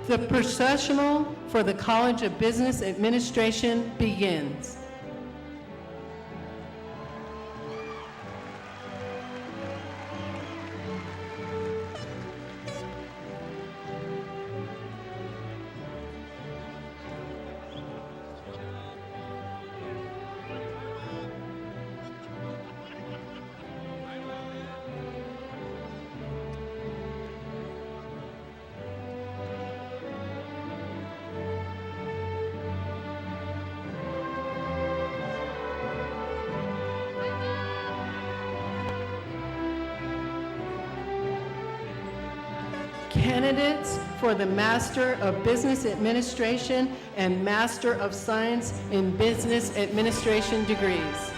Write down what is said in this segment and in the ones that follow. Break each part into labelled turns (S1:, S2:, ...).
S1: The processional for the College of Business Administration begins. Candidates for the Master of Business Administration and Master of Science in Business Administration degrees.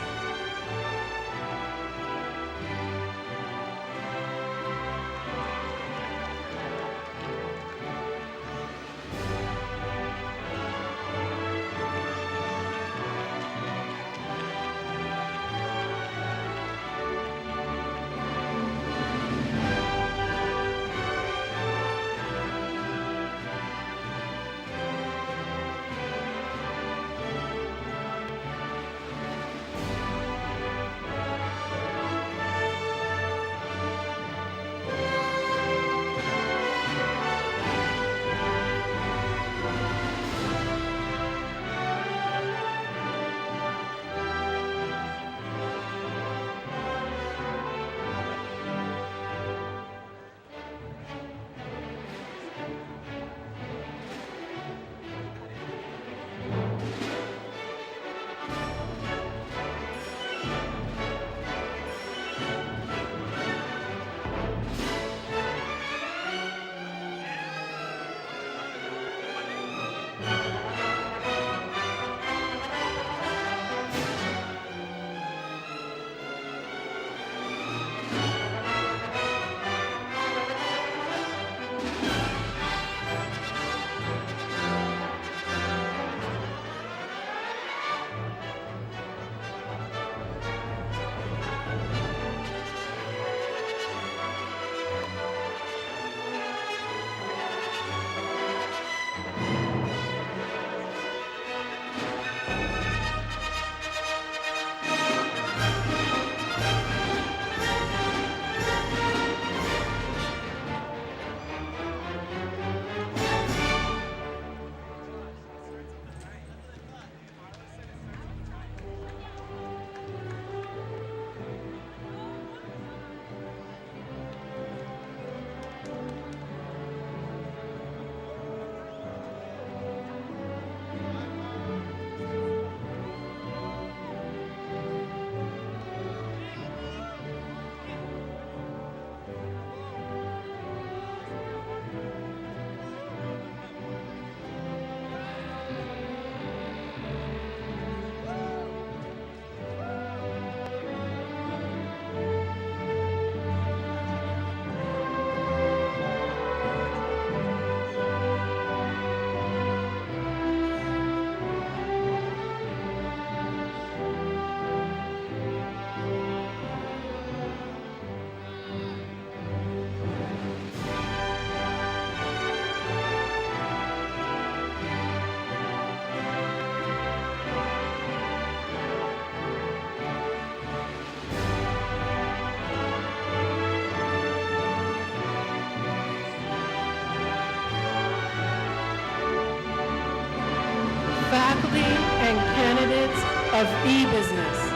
S1: faculty and candidates of e-business.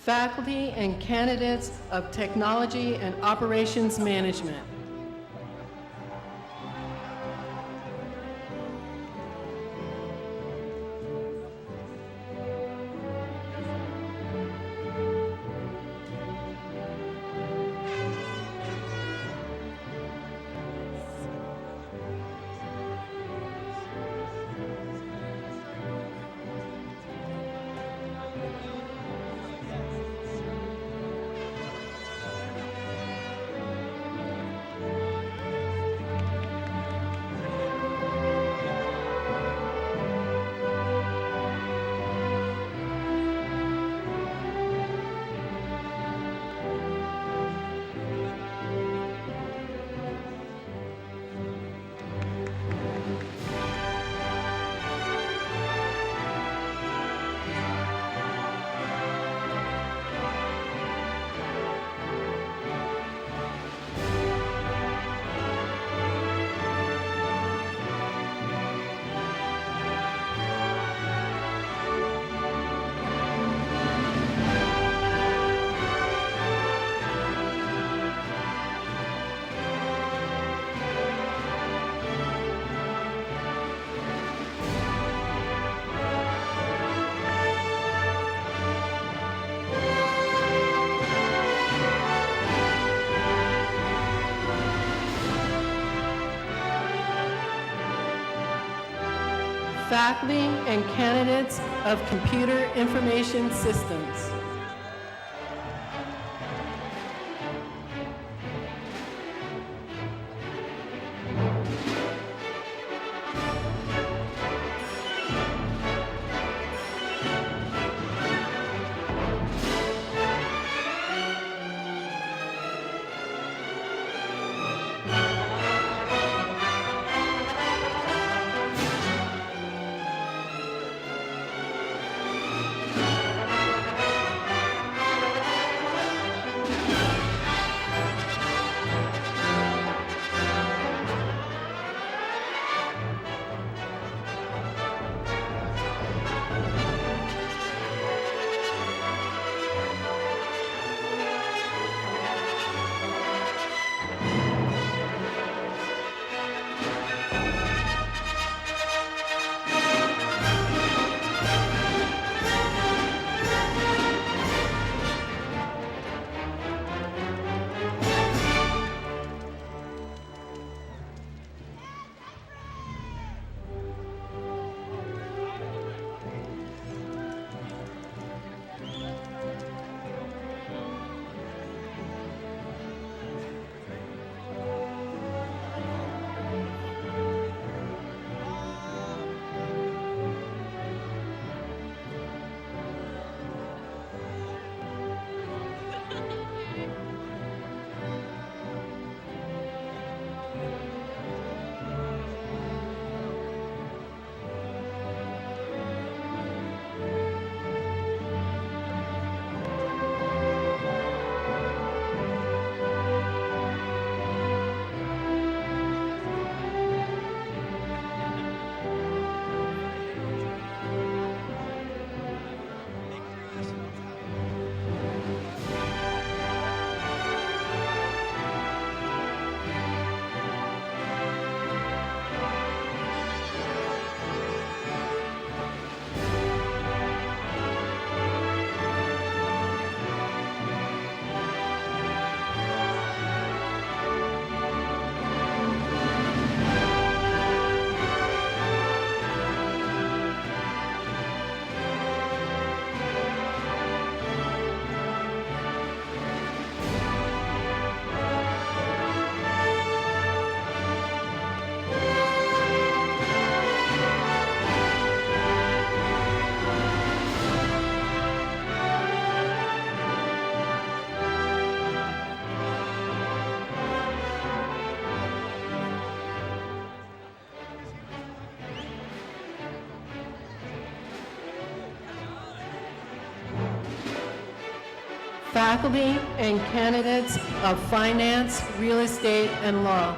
S1: Faculty and candidates of technology and operations management. Faculty and candidates of computer information systems. faculty, and candidates of finance, real estate, and law.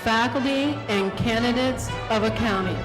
S1: Faculty, and candidates of accounting.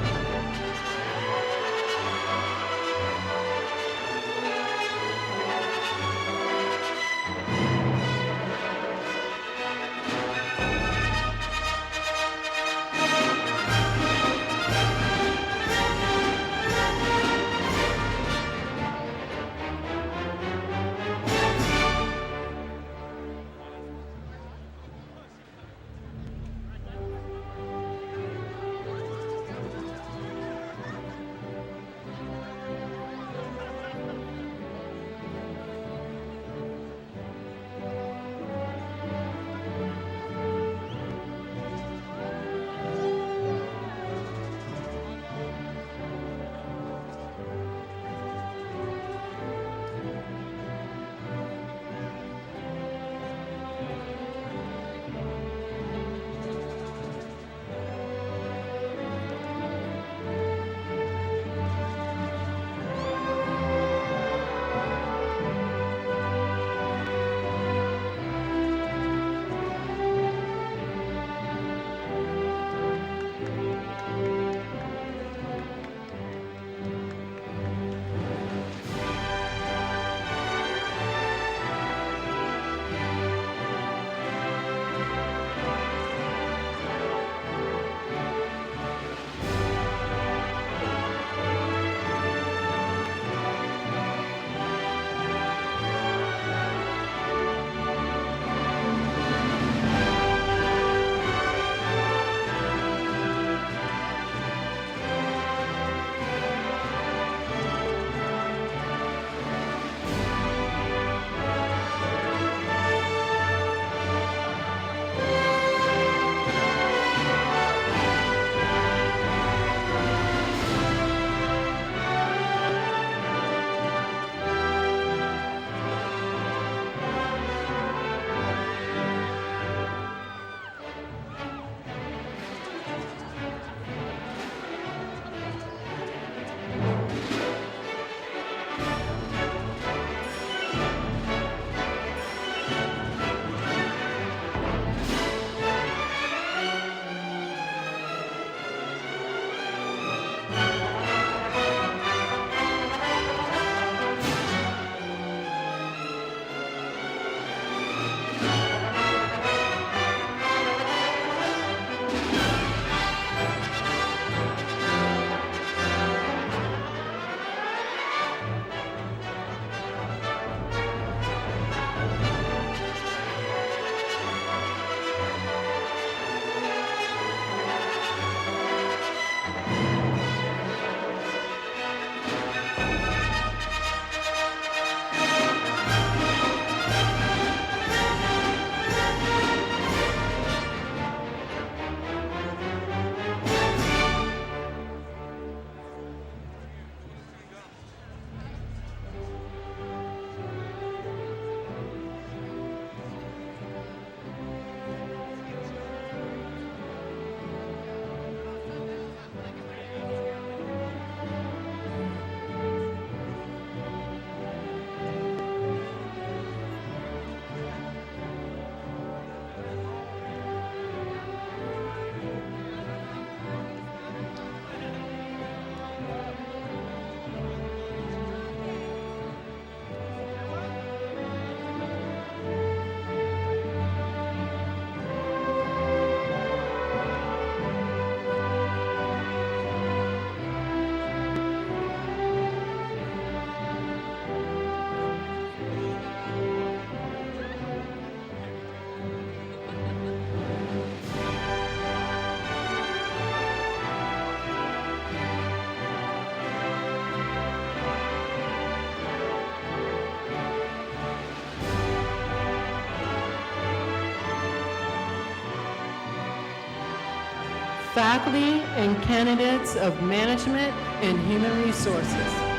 S1: faculty and candidates of management and human resources.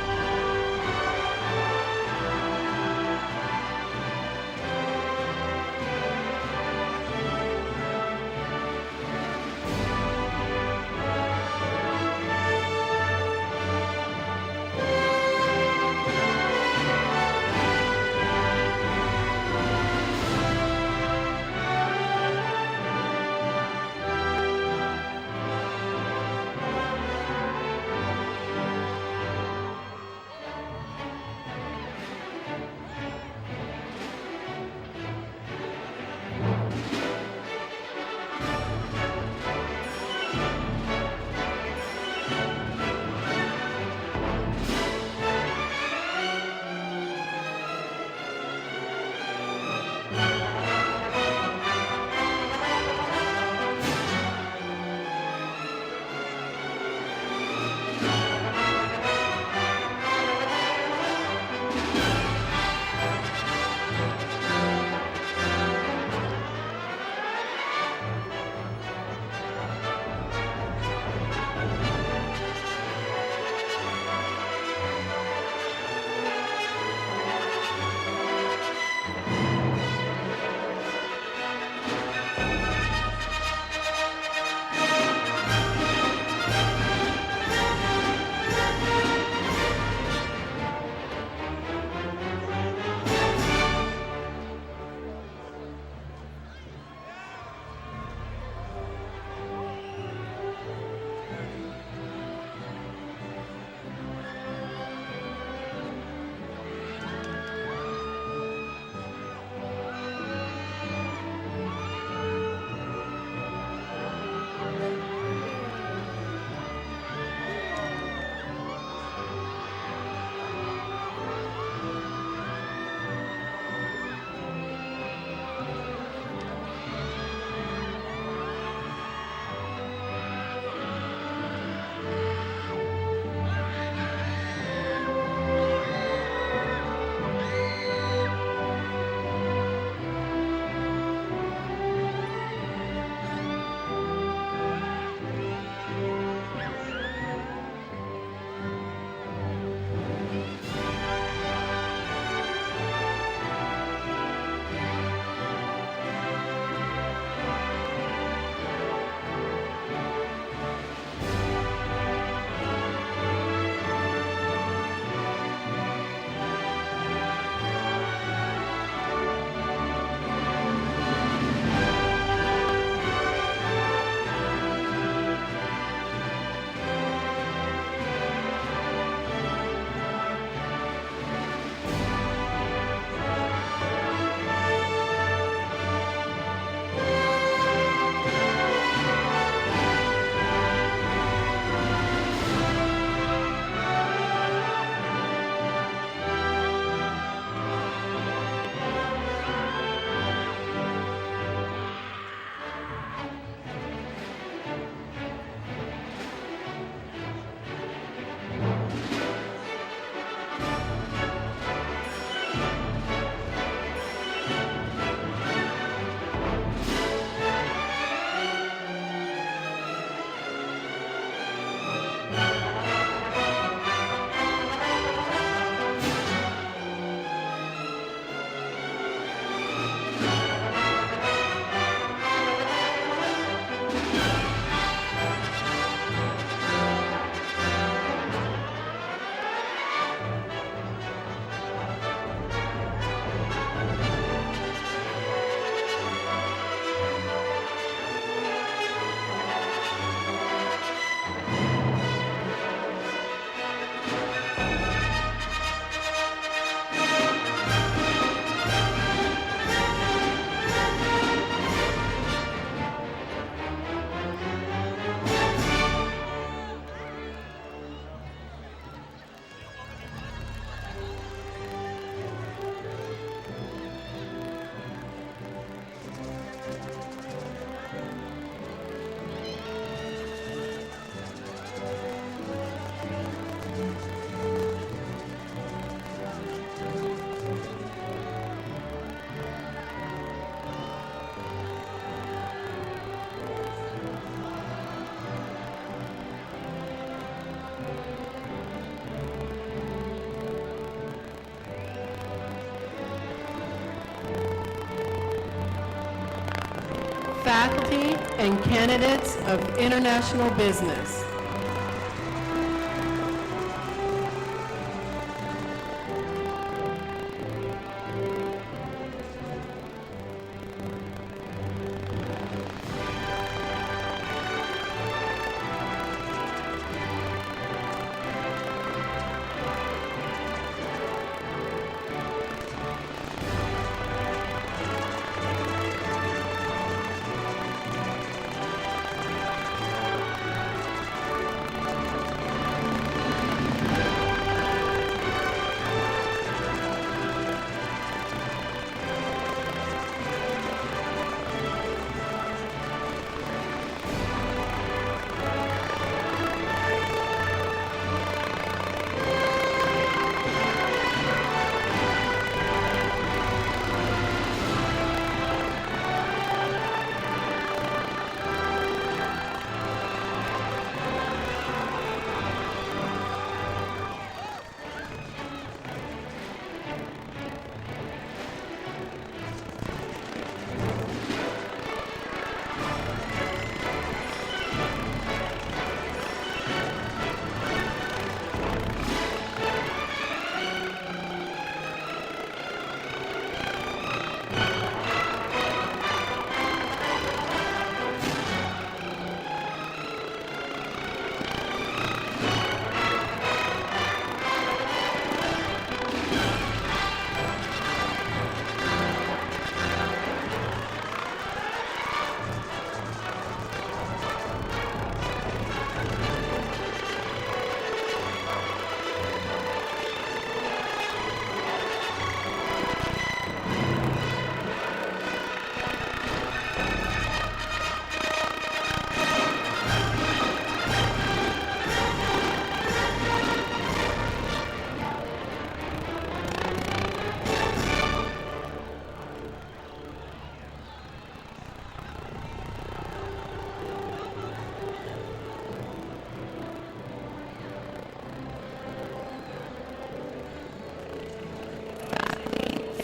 S1: faculty, and candidates of international business.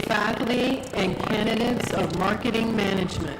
S1: Faculty, and candidates of marketing management.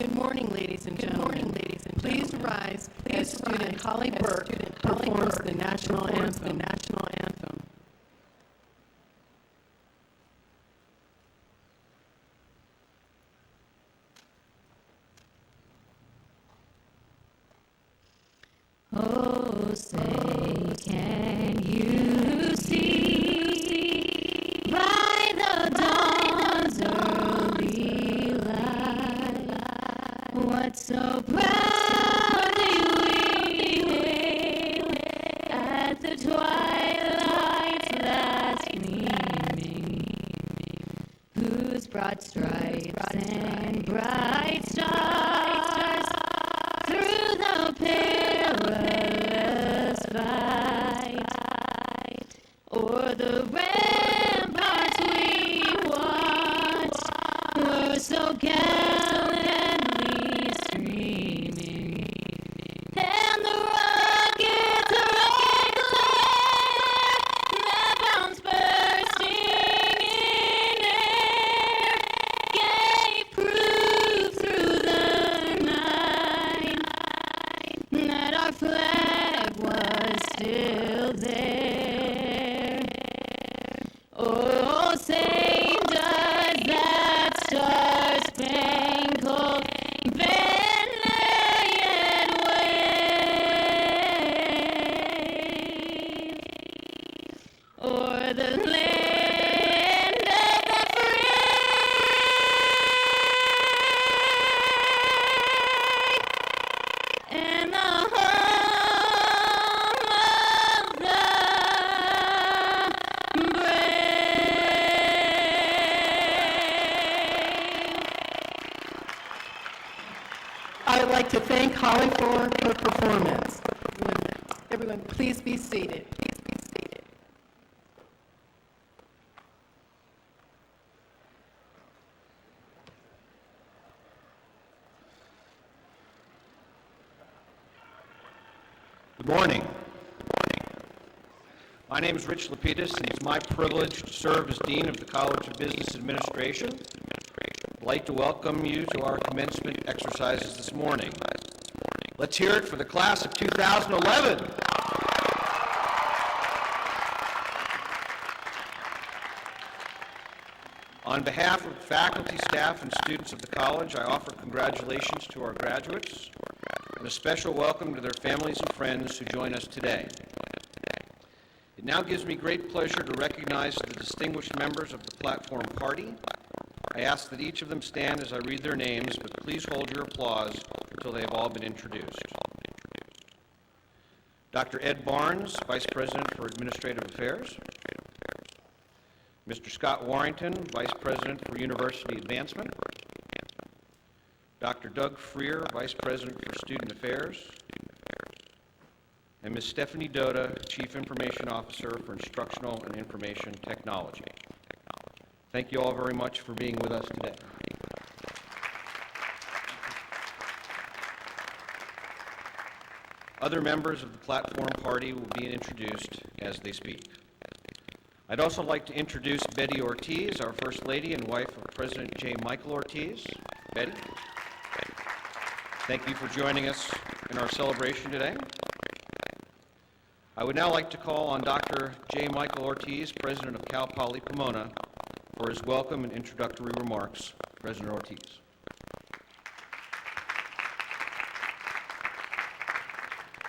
S1: Good morning, ladies and gentlemen. Please rise as student Holly Burke performs the national anthem.
S2: Oh, say, can you see by the dawn's early light what so proudly we hailed at the twilight's last gleaming, whose broad stripes and bright stars through the perilous fight o'er the ramparts we watched were so gallantly streaming, and the rockets' red glare that bounced bursting in air gave proof through the night that our flag was still there. Oh, say does that star-spangled banner yet wave o'er the land of the free and the home of the brave.
S1: I'd like to thank Holly for her performance. Everyone, please be seated.
S3: Good morning. My name is Rich Lapidus, and it's my privilege to serve as Dean of the College of Business Administration. I'd like to welcome you to our commencement exercises this morning. Let's hear it for the class of 2011. On behalf of faculty, staff, and students of the college, I offer congratulations to our graduates and a special welcome to their families and friends who join us today. It now gives me great pleasure to recognize the distinguished members of the platform party. I ask that each of them stand as I read their names, but please hold your applause until they have all been introduced. Dr. Ed Barnes, Vice President for Administrative Affairs. Mr. Scott Warrington, Vice President for University Advancement. Dr. Doug Freer, Vice President for Student Affairs. And Ms. Stephanie Doda, Chief Information Officer for Instructional and Information Technology. Thank you all very much for being with us today. Other members of the platform party will be introduced as they speak. I'd also like to introduce Betty Ortiz, our First Lady and wife of President J. Michael Ortiz. Betty, thank you for joining us in our celebration today. I would now like to call on Dr. J. Michael Ortiz, President of Cal Poly Pomona, for his welcome and introductory remarks. President Ortiz.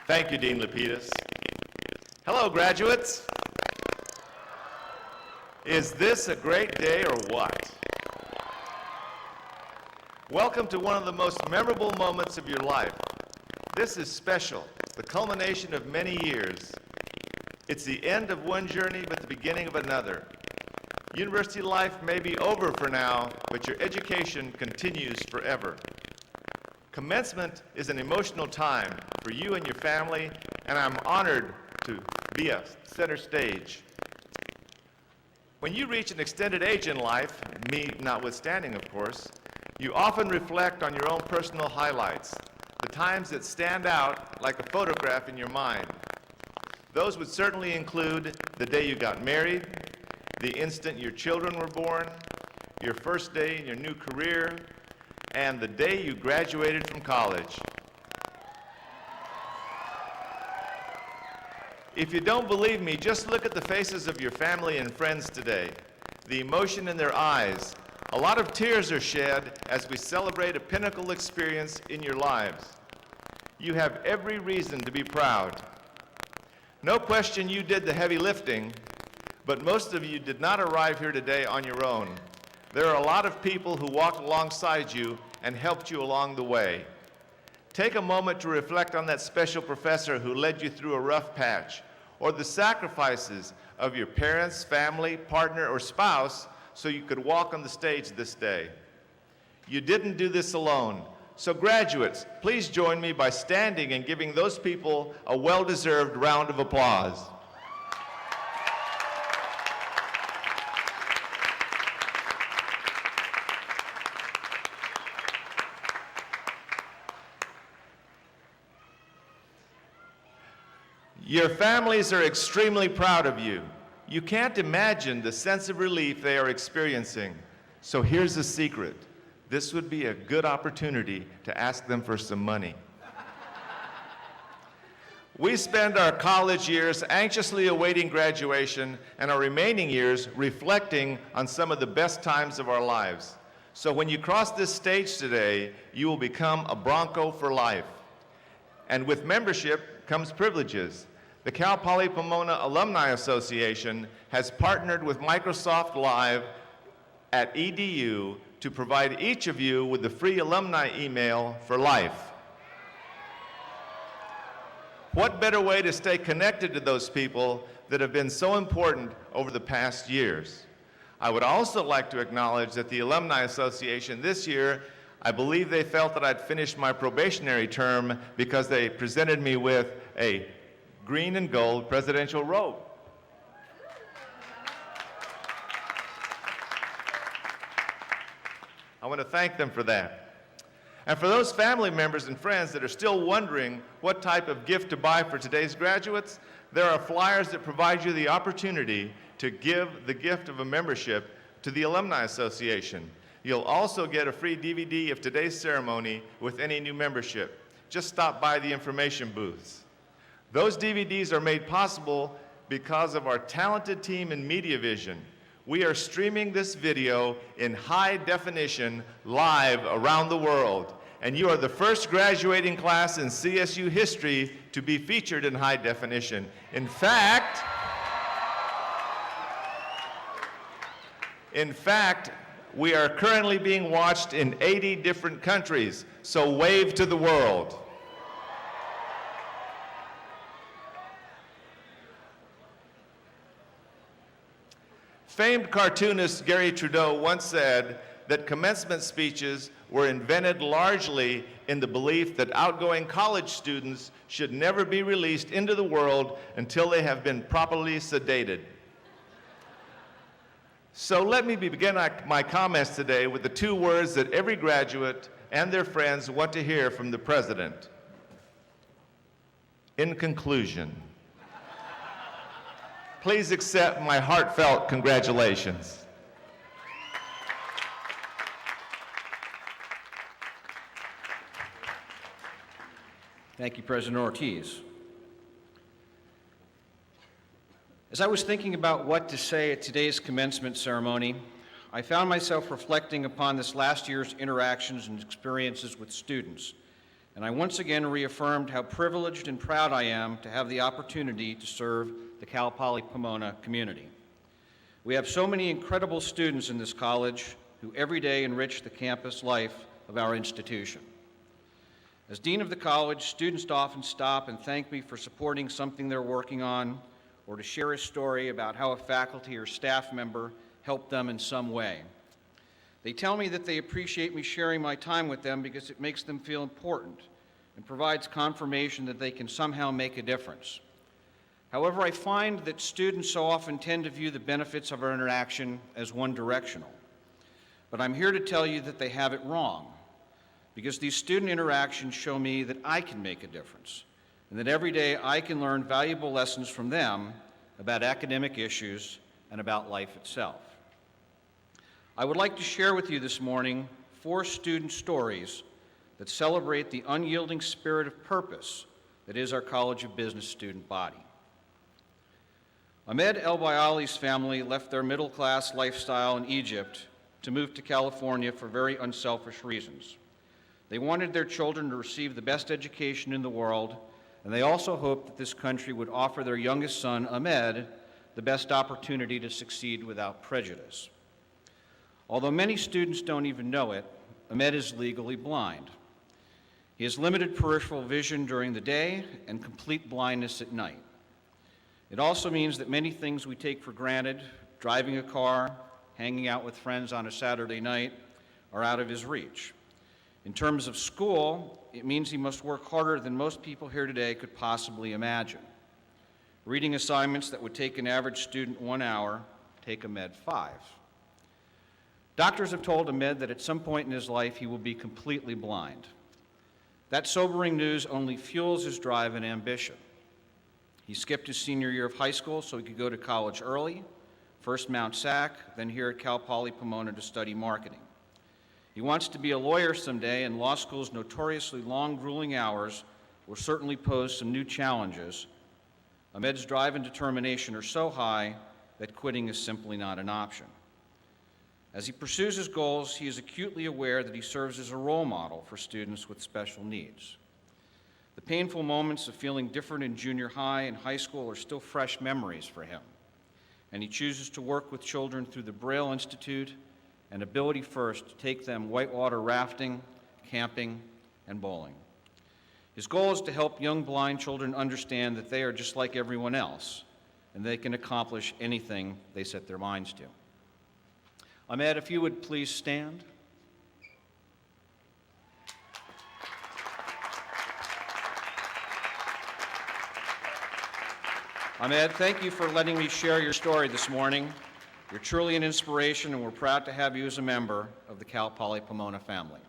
S4: Thank you, Dean Lapidus. Hello, graduates. Is this a great day or what? Welcome to one of the most memorable moments of your life. This is special, the culmination of many years. It's the end of one journey, but the beginning of another. University life may be over for now, but your education continues forever. Commencement is an emotional time for you and your family, and I'm honored to be a center stage. When you reach an extended age in life, me notwithstanding, of course, you often reflect on your own personal highlights, the times that stand out like a photograph in your mind. Those would certainly include the day you got married, the instant your children were born, your first day in your new career, and the day you graduated from college. If you don't believe me, just look at the faces of your family and friends today, the emotion in their eyes. A lot of tears are shed as we celebrate a pinnacle experience in your lives. You have every reason to be proud. No question you did the heavy lifting, but most of you did not arrive here today on your own. There are a lot of people who walked alongside you and helped you along the way. Take a moment to reflect on that special professor who led you through a rough patch, or the sacrifices of your parents, family, partner, or spouse so you could walk on the stage this day. You didn't do this alone. So graduates, please join me by standing and giving those people a well-deserved round of applause. Your families are extremely proud of you. You can't imagine the sense of relief they are experiencing. So here's the secret. This would be a good opportunity to ask them for some money. We spend our college years anxiously awaiting graduation and our remaining years reflecting on some of the best times of our lives. So when you cross this stage today, you will become a Bronco for life. And with membership comes privileges. The Cal Poly Pomona Alumni Association has partnered with Microsoft Live at EDU to provide each of you with a free alumni email for life. What better way to stay connected to those people that have been so important over the past years? I would also like to acknowledge that the Alumni Association this year, I believe they felt that I'd finished my probationary term because they presented me with a green and gold presidential robe. I want to thank them for that. And for those family members and friends that are still wondering what type of gift to buy for today's graduates, there are flyers that provide you the opportunity to give the gift of a membership to the Alumni Association. You'll also get a free DVD of today's ceremony with any new membership. Just stop by the information booths. Those DVDs are made possible because of our talented team in Media Vision. We are streaming this video in high definition live around the world. And you are the first graduating class in CSU history to be featured in high definition. In fact, we are currently being watched in 80 different countries. So wave to the world. Famed cartoonist Gary Trudeau once said that commencement speeches were invented largely in the belief that outgoing college students should never be released into the world until they have been properly sedated. So let me begin my comments today with the two words that every graduate and their friends want to hear from the President. In conclusion. Please accept my heartfelt congratulations.
S3: Thank you, President Ortiz. As I was thinking about what to say at today's commencement ceremony, I found myself reflecting upon this last year's interactions and experiences with students, and I once again reaffirmed how privileged and proud I am to have the opportunity to serve the Cal Poly Pomona community. We have so many incredible students in this college who every day enrich the campus life of our institution. As Dean of the college, students often stop and thank me for supporting something they're working on, or to share a story about how a faculty or staff member helped them in some way. They tell me that they appreciate me sharing my time with them because it makes them feel important and provides confirmation that they can somehow make a difference. However, I find that students so often tend to view the benefits of our interaction as one-directional. But I'm here to tell you that they have it wrong, because these student interactions show me that I can make a difference, and that every day I can learn valuable lessons from them about academic issues and about life itself. I would like to share with you this morning 4 student stories that celebrate the unyielding spirit of purpose that is our College of Business student body. Ahmed El Bayali's family left their middle-class lifestyle in Egypt to move to California for very unselfish reasons. They wanted their children to receive the best education in the world, and they also hoped that this country would offer their youngest son, Ahmed, the best opportunity to succeed without prejudice. Although many students don't even know it, Ahmed is legally blind. He has limited peripheral vision during the day and complete blindness at night. It also means that many things we take for granted, driving a car, hanging out with friends on a Saturday night, are out of his reach. In terms of school, it means he must work harder than most people here today could possibly imagine. Reading assignments that would take an average student 1 hour take Ahmed 5. Doctors have told Ahmed that at some point in his life he will be completely blind. That sobering news only fuels his drive and ambition. He skipped his senior year of high school so he could go to college early, first Mount SAC, then here at Cal Poly Pomona to study marketing. He wants to be a lawyer someday, and law school's notoriously long, grueling hours will certainly pose some new challenges. Ahmed's drive and determination are so high that quitting is simply not an option. As he pursues his goals, he is acutely aware that he serves as a role model for students with special needs. The painful moments of feeling different in junior high and high school are still fresh memories for him, and he chooses to work with children through the Braille Institute and Ability First to take them whitewater rafting, camping, and bowling. His goal is to help young blind children understand that they are just like everyone else, and they can accomplish anything they set their minds to. Ahmed, if you would please stand. Ahmed, thank you for letting me share your story this morning. You're truly an inspiration, and we're proud to have you as a member of the Cal Poly Pomona family.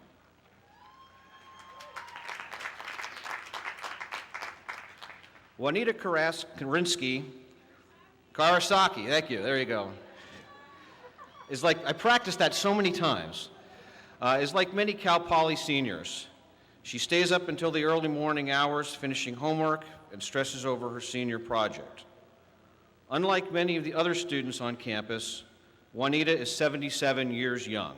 S3: Juanita Karasky, thank you, there you go. Is like, I practiced that so many times, is like many Cal Poly seniors. She stays up until the early morning hours finishing homework and stresses over her senior project. Unlike many of the other students on campus, Juanita is 77 years young.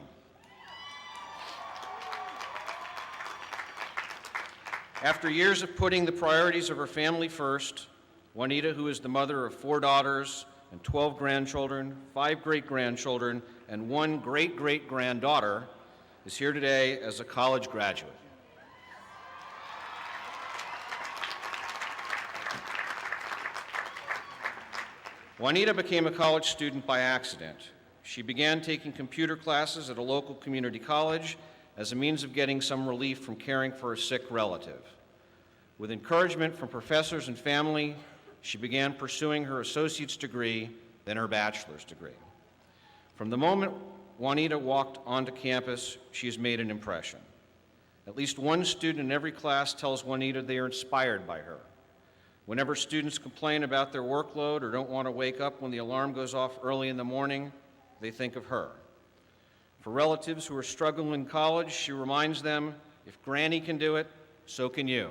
S3: After years of putting the priorities of her family first, Juanita, who is the mother of 4 daughters and 12 grandchildren, 5 great-grandchildren, and 1 great-great-granddaughter, is here today as a college graduate. Juanita became a college student by accident. She began taking computer classes at a local community college as a means of getting some relief from caring for a sick relative. With encouragement from professors and family, she began pursuing her associate's degree, then her bachelor's degree. From the moment Juanita walked onto campus, she has made an impression. At least one student in every class tells Juanita they are inspired by her. Whenever students complain about their workload or don't want to wake up when the alarm goes off early in the morning, they think of her. For relatives who are struggling in college, she reminds them, if Granny can do it, so can you.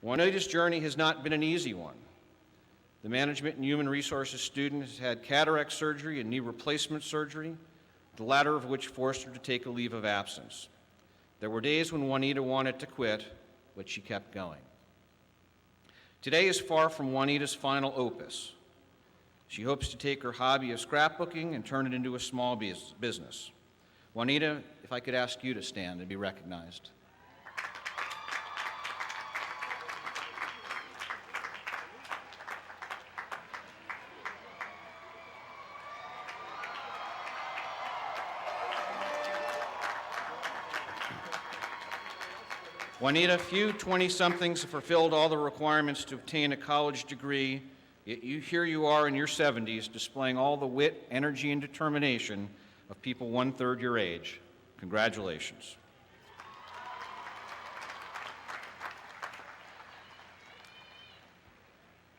S3: Juanita's journey has not been an easy one. The Management and Human Resources student has had cataract surgery and knee replacement surgery, the latter of which forced her to take a leave of absence. There were days when Juanita wanted to quit, but she kept going. Today is far from Juanita's final opus. She hopes to take her hobby of scrapbooking and turn it into a small business. Juanita, if I could ask you to stand and be recognized. Juanita, few 20-somethings have fulfilled all the requirements to obtain a college degree, yet here you are in your 70s displaying all the wit, energy, and determination of people 1/3 your age. Congratulations.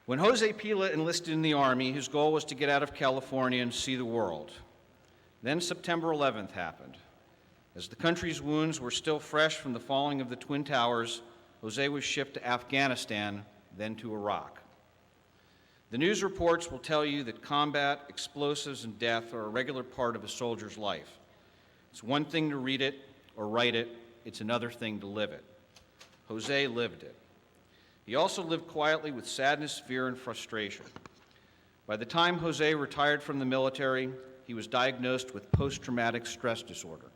S3: When Jose Pila enlisted in the Army, his goal was to get out of California and see the world. Then September 11th happened. As the country's wounds were still fresh from the falling of the Twin Towers, Jose was shipped to Afghanistan, then to Iraq. The news reports will tell you that combat, explosives, and death are a regular part of a soldier's life. It's one thing to read it or write it, it's another thing to live it. Jose lived it. He also lived quietly with sadness, fear, and frustration. By the time Jose retired from the military, he was diagnosed with post-traumatic stress disorder.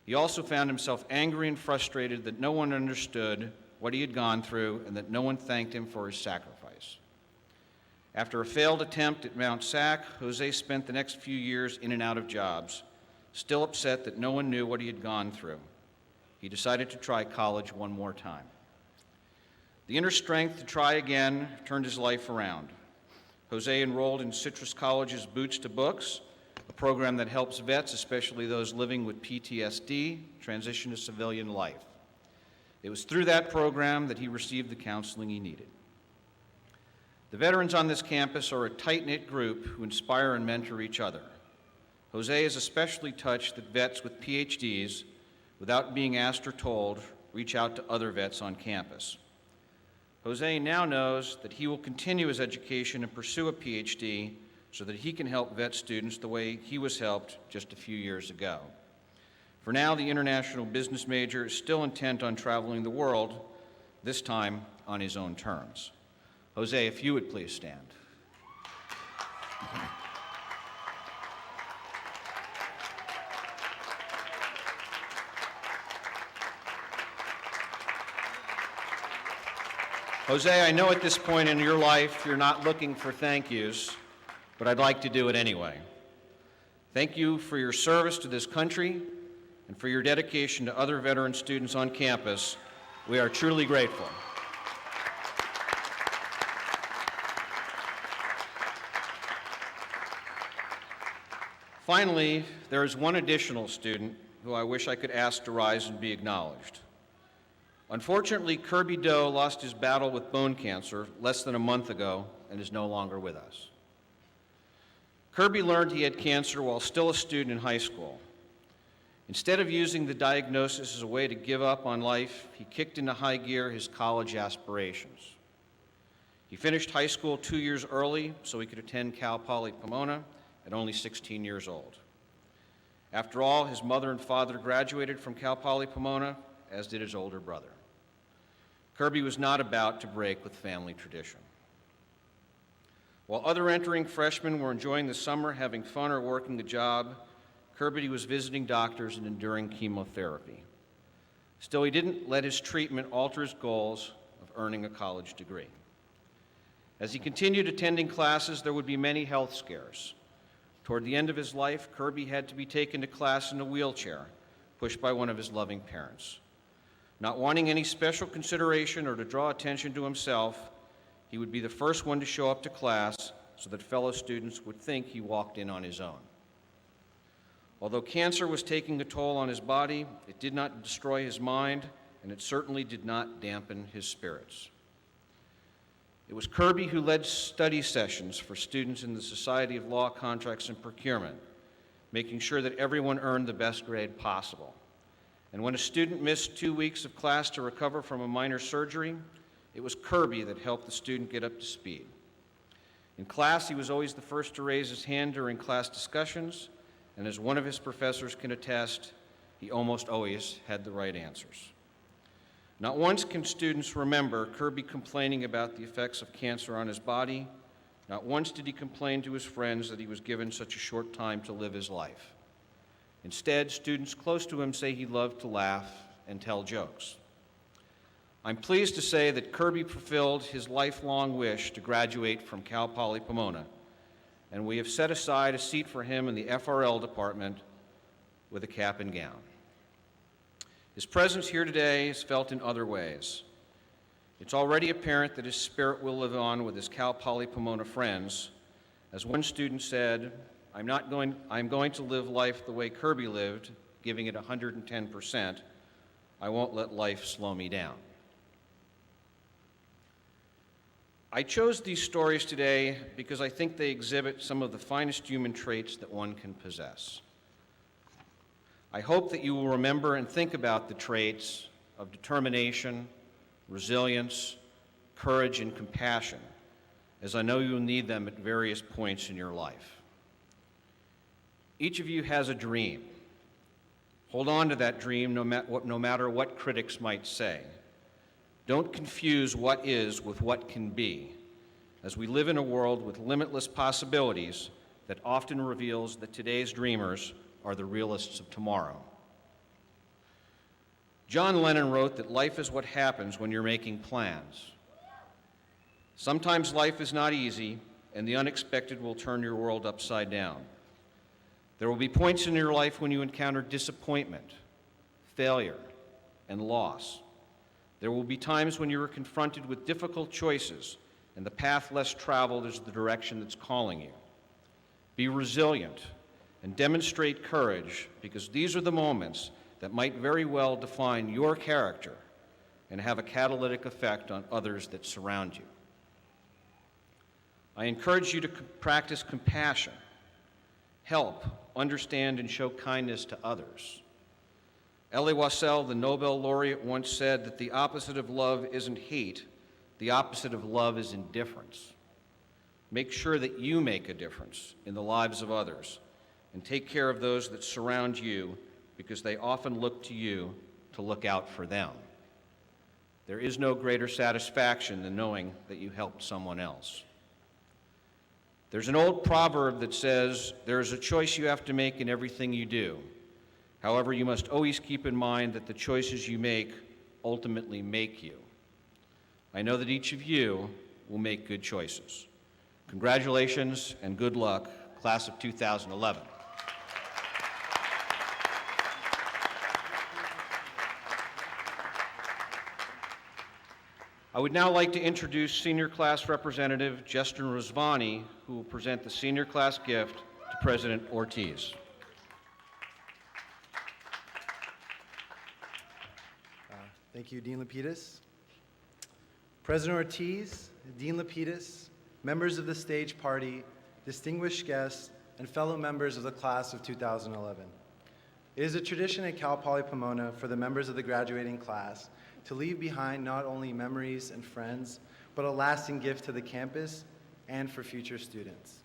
S3: He also found himself angry and frustrated that no one understood what he had gone through and that no one thanked him for his sacrifice. After a failed attempt at Mount Sac, Jose spent the next few years in and out of jobs, still upset that no one knew what he had gone through. He decided to try college one more time. The inner strength to try again turned his life around. Jose enrolled in Citrus College's Boots to Books, a program that helps vets, especially those living with PTSD, transition to civilian life. It was through that program that he received the counseling he needed. The veterans on this campus are a tight-knit group who inspire and mentor each other. Jose is especially touched that vets with PhDs, without being asked or told, reach out to other vets on campus. Jose now knows that he will continue his education and pursue a PhD so that he can help vet students the way he was helped just a few years ago. For now, the international business major is still intent on traveling the world, this time on his own terms. Jose, if you would please stand. Jose, I know at this point in your life you're not looking for thank yous, but I'd like to do it anyway. Thank you for your service to this country and for your dedication to other veteran students on campus. We are truly grateful. Finally, there is one additional student who I wish I could ask to rise and be acknowledged. Unfortunately, Kirby Doe lost his battle with bone cancer less than a month ago and is no longer with us. Kirby learned he had cancer while still a student in high school. Instead of using the diagnosis as a way to give up on life, he kicked into high gear his college aspirations. He finished high school 2 years early so he could attend Cal Poly Pomona at only 16 years old. After all, his mother and father graduated from Cal Poly Pomona, as did his older brother. Kirby was not about to break with family tradition. While other entering freshmen were enjoying the summer, having fun or working a job, Kirby was visiting doctors and enduring chemotherapy. Still, he didn't let his treatment alter his goals of earning a college degree. As he continued attending classes, there would be many health scares. Toward the end of his life, Kirby had to be taken to class in a wheelchair, pushed by one of his loving parents. Not wanting any special consideration or to draw attention to himself, he would be the first one to show up to class so that fellow students would think he walked in on his own. Although cancer was taking a toll on his body, it did not destroy his mind, and it certainly did not dampen his spirits. It was Kirby who led study sessions for students in the Society of Law, Contracts, and Procurement, making sure that everyone earned the best grade possible. And when a student missed 2 weeks of class to recover from a minor surgery, it was Kirby that helped the student get up to speed. In class, he was always the first to raise his hand during class discussions, and as one of his professors can attest, he almost always had the right answers. Not once can students remember Kirby complaining about the effects of cancer on his body. Not once did he complain to his friends that he was given such a short time to live his life. Instead, students close to him say he loved to laugh and tell jokes. I'm pleased to say that Kirby fulfilled his lifelong wish to graduate from Cal Poly Pomona, and we have set aside a seat for him in the FRL department with a cap and gown. His presence here today is felt in other ways. It's already apparent that his spirit will live on with his Cal Poly Pomona friends. As one student said, I'm going to live life the way Kirby lived, giving it 110%. I won't let life slow me down. I chose these stories today because I think they exhibit some of the finest human traits that one can possess. I hope that you will remember and think about the traits of determination, resilience, courage, and compassion, as I know you will need them at various points in your life. Each of you has a dream. Hold on to that dream no matter what critics might say. Don't confuse what is with what can be, as we live in a world with limitless possibilities that often reveals that today's dreamers are the realists of tomorrow. John Lennon wrote that life is what happens when you're making plans. Sometimes life is not easy, and the unexpected will turn your world upside down. There will be points in your life when you encounter disappointment, failure, and loss. There will be times when you are confronted with difficult choices, and the path less traveled is the direction that's calling you. Be resilient and demonstrate courage, because these are the moments that might very well define your character and have a catalytic effect on others that surround you. I encourage you to practice compassion, help, understand, and show kindness to others. Elie Wiesel, the Nobel laureate, once said that the opposite of love isn't hate, the opposite of love is indifference. Make sure that you make a difference in the lives of others, and take care of those that surround you, because they often look to you to look out for them. There is no greater satisfaction than knowing that you helped someone else. There's an old proverb that says, there is a choice you have to make in everything you do. However, you must always keep in mind that the choices you make ultimately make you. I know that each of you will make good choices. Congratulations and good luck, class of 2011. I would now like to introduce Senior Class Representative Justin Rosvani, who will present the Senior Class gift to President Ortiz.
S5: Thank you, Dean Lapidus. President Ortiz, Dean Lapidus, members of the stage party, distinguished guests, and fellow members of the class of 2011. It is a tradition at Cal Poly Pomona for the members of the graduating class to leave behind not only memories and friends, but a lasting gift to the campus and for future students.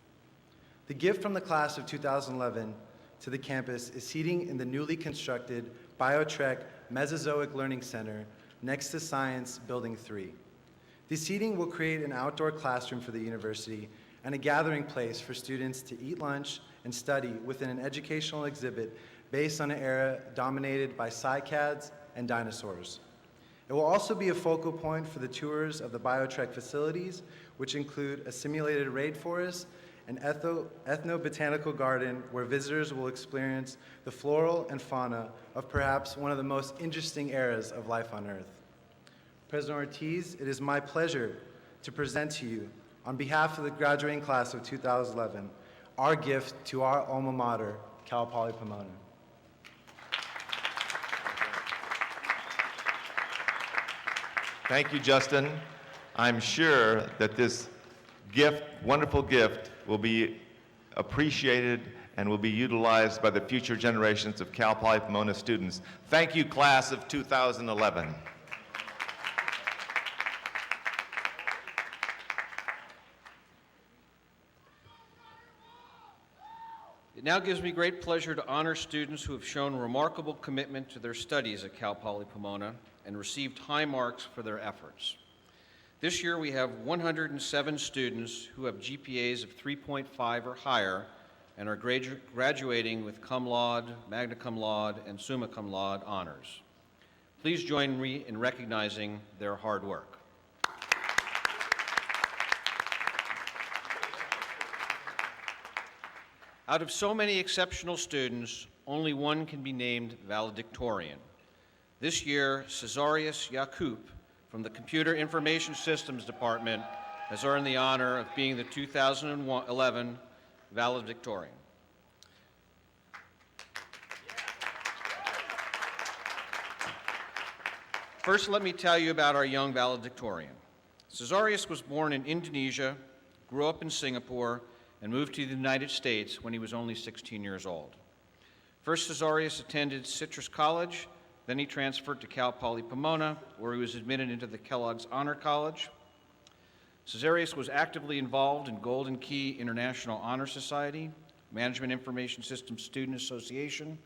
S5: The gift from the class of 2011 to the campus is seating in the newly constructed BioTrek Mesozoic Learning Center next to Science Building 3. The seating will create an outdoor classroom for the university and a gathering place for students to eat lunch and study within an educational exhibit based on an era dominated by cycads and dinosaurs. It will also be a focal point for the tours of the BioTrek facilities, which include a simulated rainforest, an ethnobotanical garden where visitors will experience the floral and fauna of perhaps one of the most interesting eras of life on Earth. President Ortiz, it is my pleasure to present to you, on behalf of the graduating class of 2011, our gift to our alma mater, Cal Poly Pomona.
S4: Thank you, Justin. I'm sure that this gift, wonderful gift, will be appreciated and will be utilized by the future generations of Cal Poly Pomona students. Thank you, class of 2011.
S3: It now gives me great pleasure to honor students who have shown remarkable commitment to their studies at Cal Poly Pomona and received high marks for their efforts. This year we have 107 students who have GPAs of 3.5 or higher and are graduating with cum laude, magna cum laude, and summa cum laude honors. Please join me in recognizing their hard work. Out of so many exceptional students, only one can be named valedictorian. This year, Cesarius Yakub from the Computer Information Systems Department has earned the honor of being the 2011 valedictorian. First, let me tell you about our young valedictorian. Cesarius was born in Indonesia, grew up in Singapore, and moved to the United States when he was only 16 years old. First, Cesarius attended Citrus College, then he transferred to Cal Poly Pomona, where he was admitted into the Kellogg's Honor College. Cesarius was actively involved in Golden Key International Honor Society, Management Information Systems Student Association,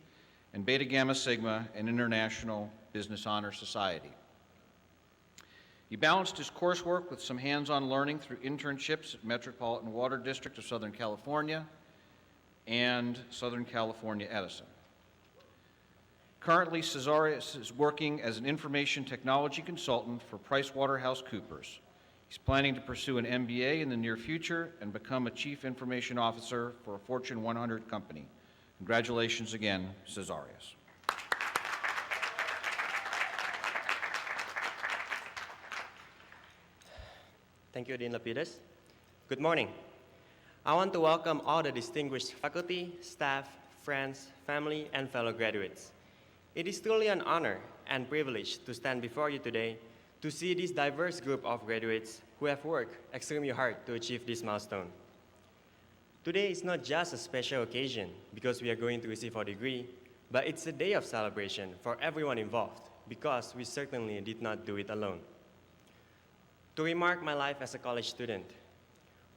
S3: and Beta Gamma Sigma, an International Business Honor Society. He balanced his coursework with some hands-on learning through internships at Metropolitan Water District of Southern California and Southern California Edison. Currently, Cesarius is working as an information technology consultant for PricewaterhouseCoopers. He's planning to pursue an MBA in the near future and become a chief information officer for a Fortune 100 company. Congratulations again, Cesarius.
S6: Thank you, Dean Lapidus. Good morning. I want to welcome all the distinguished faculty, staff, friends, family, and fellow graduates. It is truly an honor and privilege to stand before you today to see this diverse group of graduates who have worked extremely hard to achieve this milestone. Today is not just a special occasion because we are going to receive our degree, but it's a day of celebration for everyone involved because we certainly did not do it alone. To remark my life as a college student,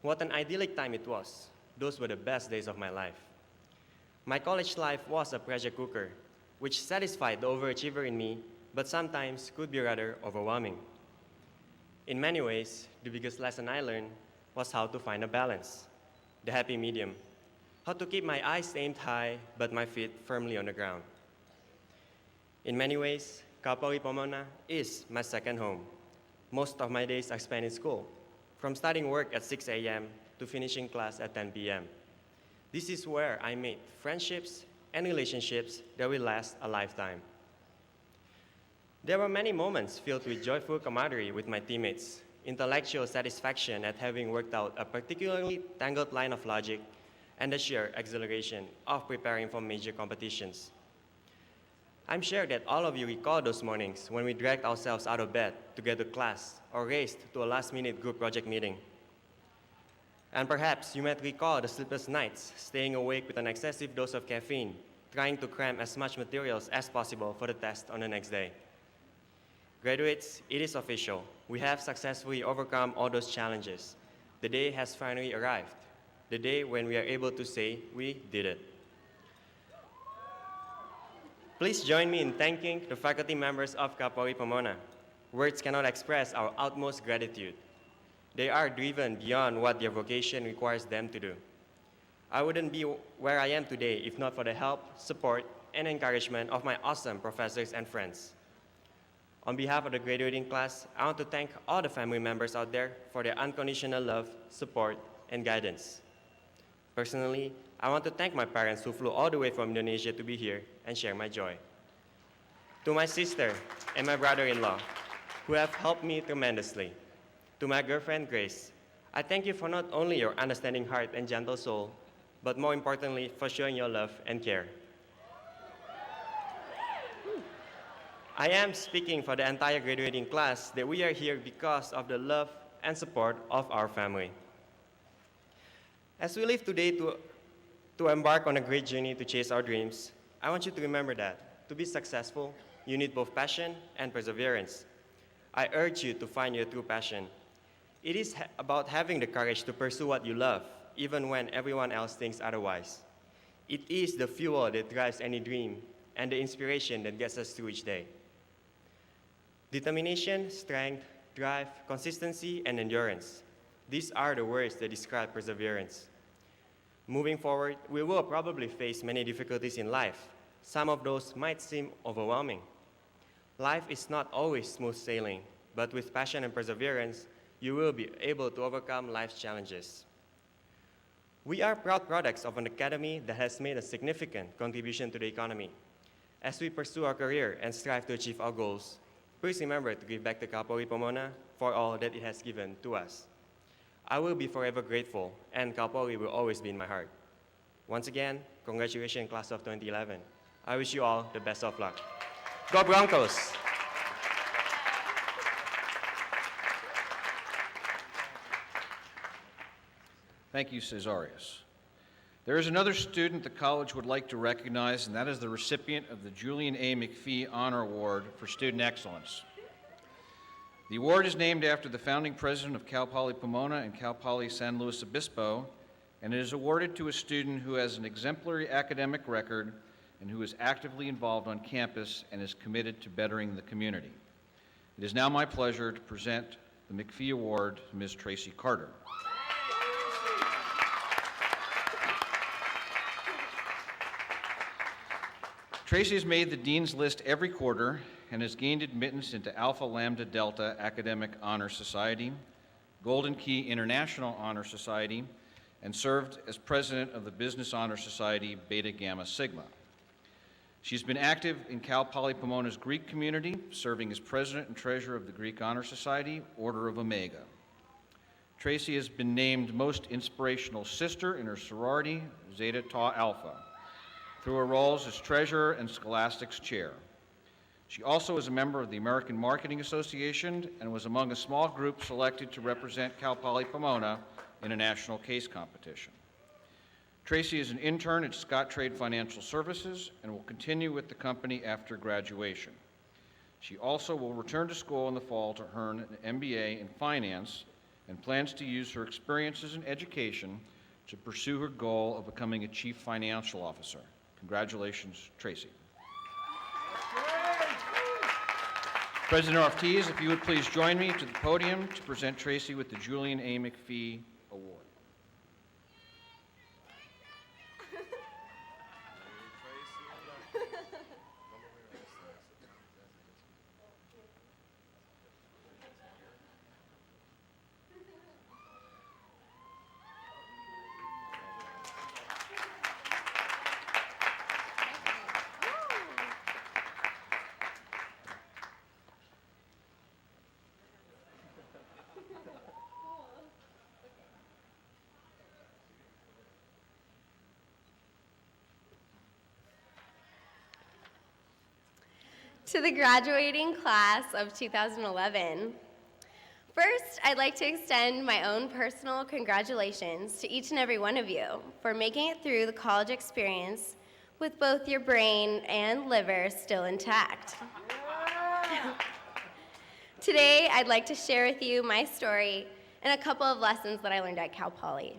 S6: what an idyllic time it was. Those were the best days of my life. My college life was a pressure cooker, which satisfied the overachiever in me, but sometimes could be rather overwhelming. In many ways, the biggest lesson I learned was how to find a balance, the happy medium, how to keep my eyes aimed high, but my feet firmly on the ground. In many ways, Cal Poly Pomona is my second home. Most of my days are spent in school, from starting work at 6 a.m. to finishing class at 10 p.m. This is where I made friendships and relationships that will last a lifetime. There were many moments filled with joyful camaraderie with my teammates, intellectual satisfaction at having worked out a particularly tangled line of logic, and the sheer exhilaration of preparing for major competitions. I'm sure that all of you recall those mornings when we dragged ourselves out of bed to get to class or raced to a last-minute group project meeting. And perhaps you might recall the sleepless nights, staying awake with an excessive dose of caffeine, trying to cram as much materials as possible for the test on the next day. Graduates, it is official. We have successfully overcome all those challenges. The day has finally arrived, the day when we are able to say we did it. Please join me in thanking the faculty members of Cal Poly Pomona. Words cannot express our utmost gratitude. They are driven beyond what their vocation requires them to do. I wouldn't be where I am today if not for the help, support, and encouragement of my awesome professors and friends. On behalf of the graduating class, I want to thank all the family members out there for their unconditional love, support, and guidance. Personally, I want to thank my parents who flew all the way from Indonesia to be here and share my joy. To my sister and my brother-in-law, who have helped me tremendously. To my girlfriend, Grace, I thank you for not only your understanding heart and gentle soul, but more importantly, for showing your love and care. I am speaking for the entire graduating class that we are here because of the love and support of our family. As we leave today to embark on a great journey to chase our dreams, I want you to remember that to be successful, you need both passion and perseverance. I urge you to find your true passion. It is about having the courage to pursue what you love, even when everyone else thinks otherwise. It is the fuel that drives any dream and the inspiration that gets us through each day. Determination, strength, drive, consistency, and endurance. These are the words that describe perseverance. Moving forward, we will probably face many difficulties in life. Some of those might seem overwhelming. Life is not always smooth sailing, but with passion and perseverance, you will be able to overcome life's challenges. We are proud products of an academy that has made a significant contribution to the economy. As we pursue our career and strive to achieve our goals, please remember to give back to Cal Poly Pomona for all that it has given to us. I will be forever grateful, and Cal Poly will always be in my heart. Once again, congratulations, class of 2011. I wish you all the best of luck. Go Broncos!
S3: Thank you, Cesarius. There is another student the college would like to recognize, and that is the recipient of the Julian A. McPhee Honor Award for Student Excellence. The award is named after the founding president of Cal Poly Pomona and Cal Poly San Luis Obispo, and it is awarded to a student who has an exemplary academic record and who is actively involved on campus and is committed to bettering the community. It is now my pleasure to present the McPhee Award to Ms. Tracy Carter. Tracy has made the Dean's List every quarter and has gained admittance into Alpha Lambda Delta Academic Honor Society, Golden Key International Honor Society, and served as president of the Business Honor Society Beta Gamma Sigma. She's been active in Cal Poly Pomona's Greek community, serving as president and treasurer of the Greek Honor Society, Order of Omega. Tracy has been named Most Inspirational Sister in her sorority, Zeta Tau Alpha, through her roles as treasurer and scholastics chair. She also is a member of the American Marketing Association and was among a small group selected to represent Cal Poly Pomona in a national case competition. Tracy is an intern at Scott Trade Financial Services and will continue with the company after graduation. She also will return to school in the fall to earn an MBA in finance and plans to use her experiences in education to pursue her goal of becoming a chief financial officer. Congratulations, Tracy. President Ortiz, if you would please join me to the podium to present Tracy with the Julian A. McPhee Award.
S7: To the graduating class of 2011. First, I'd like to extend my own personal congratulations to each and every one of you for making it through the college experience with both your brain and liver still intact. Today, I'd like to share with you my story and a couple of lessons that I learned at Cal Poly.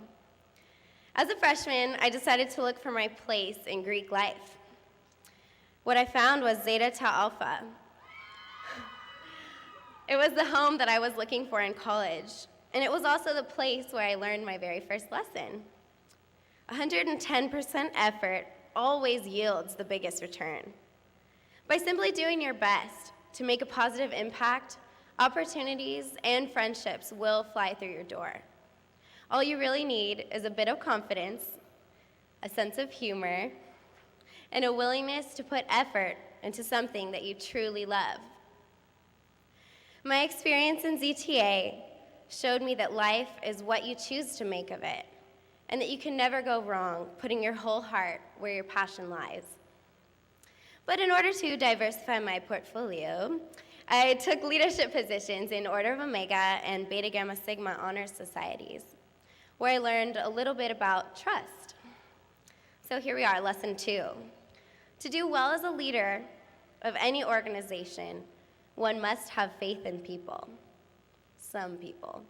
S7: As a freshman, I decided to look for my place in Greek life. What I found was Zeta Tau Alpha. It was the home that I was looking for in college, and it was also the place where I learned my very first lesson. 110% effort always yields the biggest return. By simply doing your best to make a positive impact, opportunities and friendships will fly through your door. All you really need is a bit of confidence, a sense of humor, and a willingness to put effort into something that you truly love. My experience in ZTA showed me that life is what you choose to make of it, and that you can never go wrong putting your whole heart where your passion lies. But in order to diversify my portfolio, I took leadership positions in Order of Omega and Beta Gamma Sigma honor societies, where I learned a little bit about trust. So here we are, lesson 2. To do well as a leader of any organization, one must have faith in people. Some people.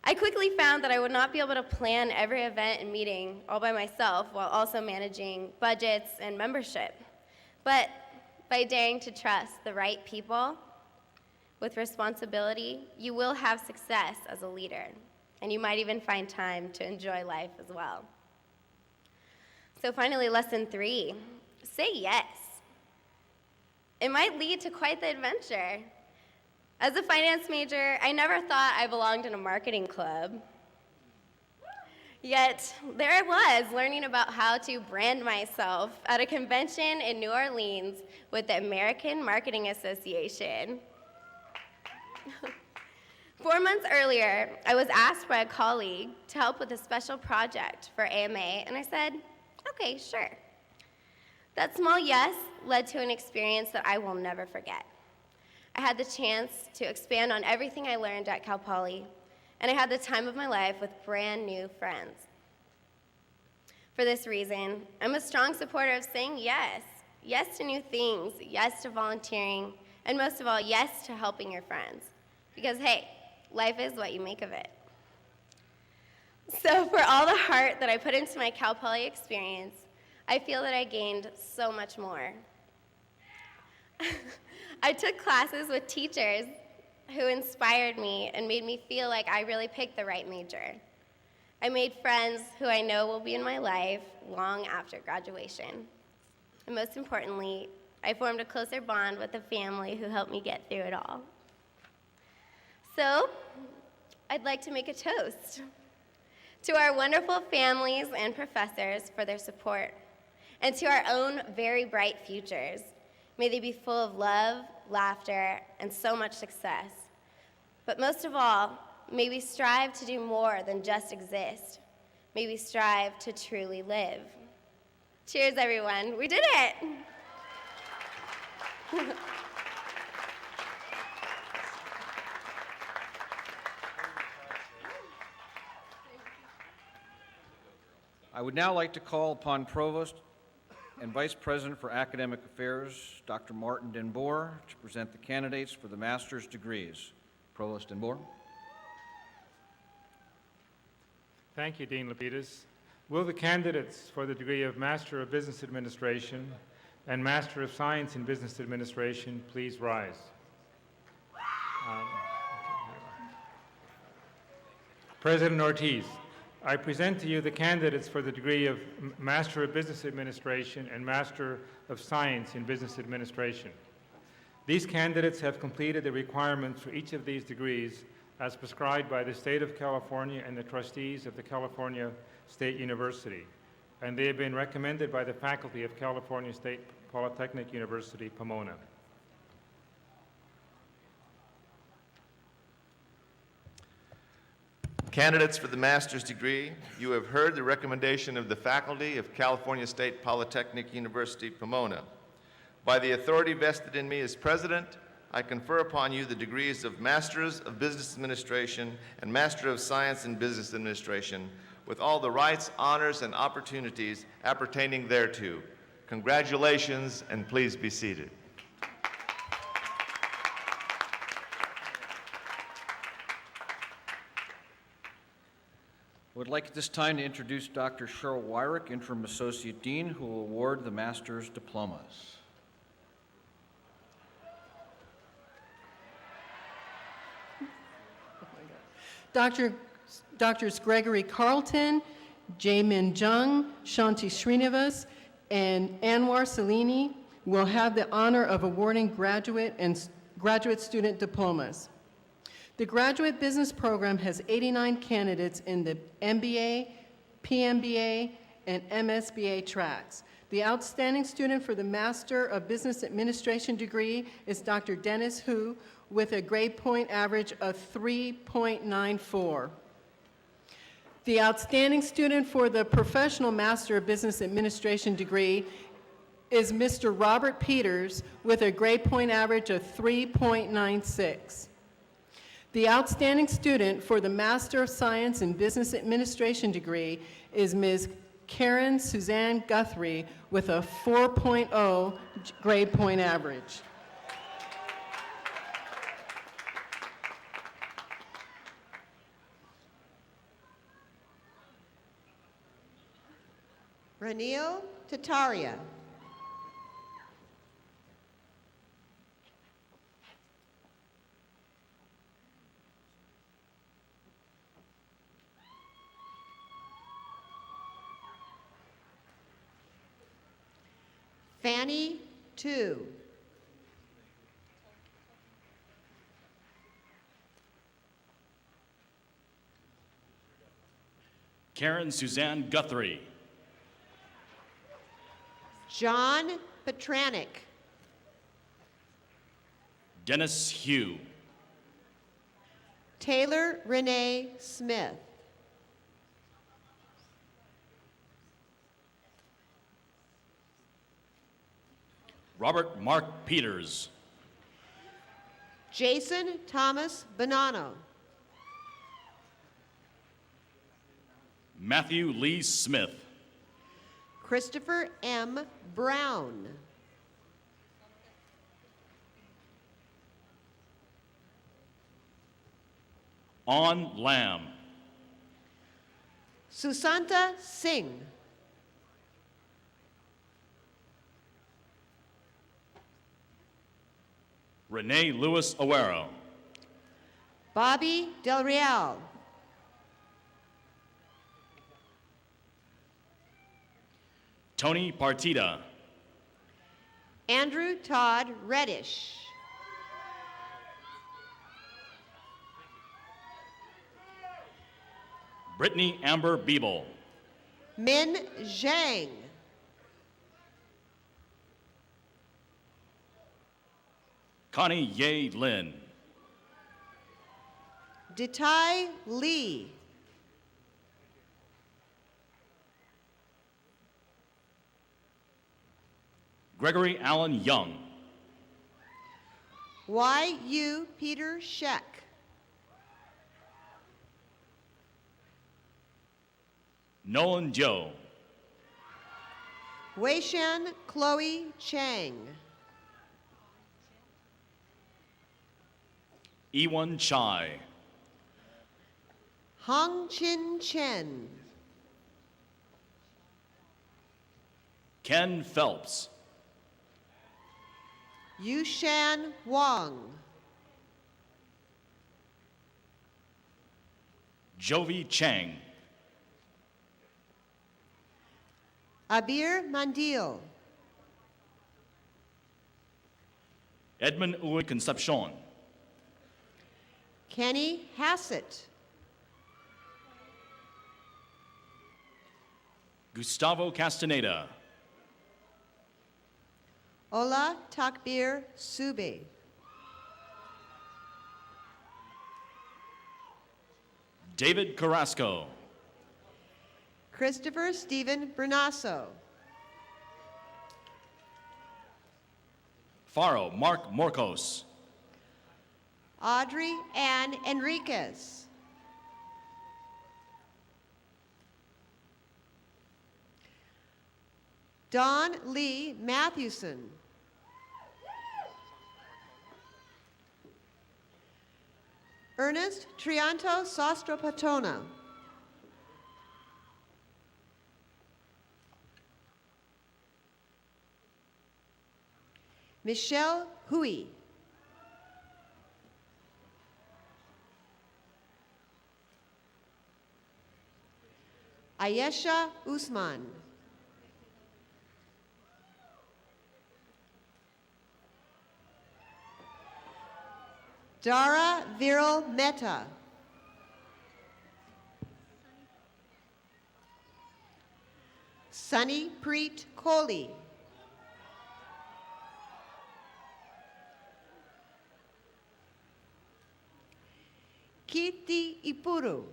S7: I quickly found that I would not be able to plan every event and meeting all by myself while also managing budgets and membership. But by daring to trust the right people with responsibility, you will have success as a leader, and you might even find time to enjoy life as well. So finally, lesson 3, say yes. It might lead to quite the adventure. As a finance major, I never thought I belonged in a marketing club. Yet, there I was, learning about how to brand myself at a convention in New Orleans with the American Marketing Association. 4 months earlier, I was asked by a colleague to help with a special project for AMA, and I said, okay, sure. That small yes led to an experience that I will never forget. I had the chance to expand on everything I learned at Cal Poly, and I had the time of my life with brand new friends. For this reason, I'm a strong supporter of saying yes. Yes to new things, yes to volunteering, and most of all, yes to helping your friends. Because hey, life is what you make of it. So for all the heart that I put into my Cal Poly experience, I feel that I gained so much more. I took classes with teachers who inspired me and made me feel like I really picked the right major. I made friends who I know will be in my life long after graduation. And most importantly, I formed a closer bond with the family who helped me get through it all. So, I'd like to make a toast to our wonderful families and professors for their support, and to our own very bright futures. May they be full of love, laughter, and so much success. But most of all, may we strive to do more than just exist. May we strive to truly live. Cheers, everyone. We did it!
S3: I would now like to call upon Provost and Vice President for Academic Affairs, Dr. Martin Denboer, to present the candidates for the master's degrees. Provost Denboer.
S8: Thank you, Dean Lapidus. Will the candidates for the degree of Master of Business Administration and Master of Science in Business Administration please rise? President Ortiz, I present to you the candidates for the degree of Master of Business Administration and Master of Science in Business Administration. These candidates have completed the requirements for each of these degrees as prescribed by the State of California and the trustees of the California State University, and they have been recommended by the faculty of California State Polytechnic University, Pomona.
S4: Candidates for the master's degree, you have heard the recommendation of the faculty of California State Polytechnic University, Pomona. By the authority vested in me as president, I confer upon you the degrees of Masters of Business Administration and Master of Science in Business Administration with all the rights, honors, and opportunities appertaining thereto. Congratulations, and please be seated.
S3: I would like at this time to introduce Dr. Cheryl Wyrick, Interim Associate Dean, who will award the master's diplomas.
S1: Doctors Gregory Carlton, Jaemin Jung, Shanti Srinivas, and Anwar Salini will have the honor of awarding graduate and graduate student diplomas. The graduate business program has 89 candidates in the MBA, PMBA, and MSBA tracks. The outstanding student for the Master of Business Administration degree is Dr. Dennis Hu with a grade point average of 3.94. The outstanding student for the Professional Master of Business Administration degree is Mr. Robert Peters with a grade point average of 3.96. The outstanding student for the Master of Science in Business Administration degree is Ms. Karen Suzanne Guthrie with a 4.0 grade point average.
S9: Ranil Tataria. Fanny Tu.
S10: Karen Suzanne Guthrie.
S9: John Petranik.
S10: Dennis Hugh.
S9: Taylor Renee Smith.
S10: Robert Mark Peters.
S9: Jason Thomas Bonanno.
S10: Matthew Lee Smith.
S9: Christopher M. Brown.
S10: On Lam.
S9: Susanta Singh.
S10: Renee Lewis Awero.
S9: Bobby Del Real.
S10: Tony Partida.
S9: Andrew Todd Reddish.
S10: Brittany Amber Beeble.
S9: Min Zhang.
S10: Connie Ye Lin.
S9: Detai Lee.
S10: Gregory Allen Young.
S9: Y.U. Peter Scheck.
S10: Nolan Joe.
S9: Weishan Chloe Chang.
S10: Ewan Chai.
S9: Hong Chin Chen.
S10: Ken Phelps.
S9: Yushan Wang.
S10: Jovi Chang.
S9: Abir Mandil.
S10: Edmund Uwe Concepcion.
S9: Kenny Hassett.
S10: Gustavo Castaneda.
S9: Ola Takbir Sube.
S10: David Carrasco.
S9: Christopher Stephen Bernasso.
S10: Faro Mark Morcos.
S9: Audrey Ann Enriquez. Don Lee Mathewson. Ernest Trianto Sostropatona. Michelle Hui. Ayesha Usman. Dara Viral Mehta. Sunny Preet Kohli. Kirti Ipuru.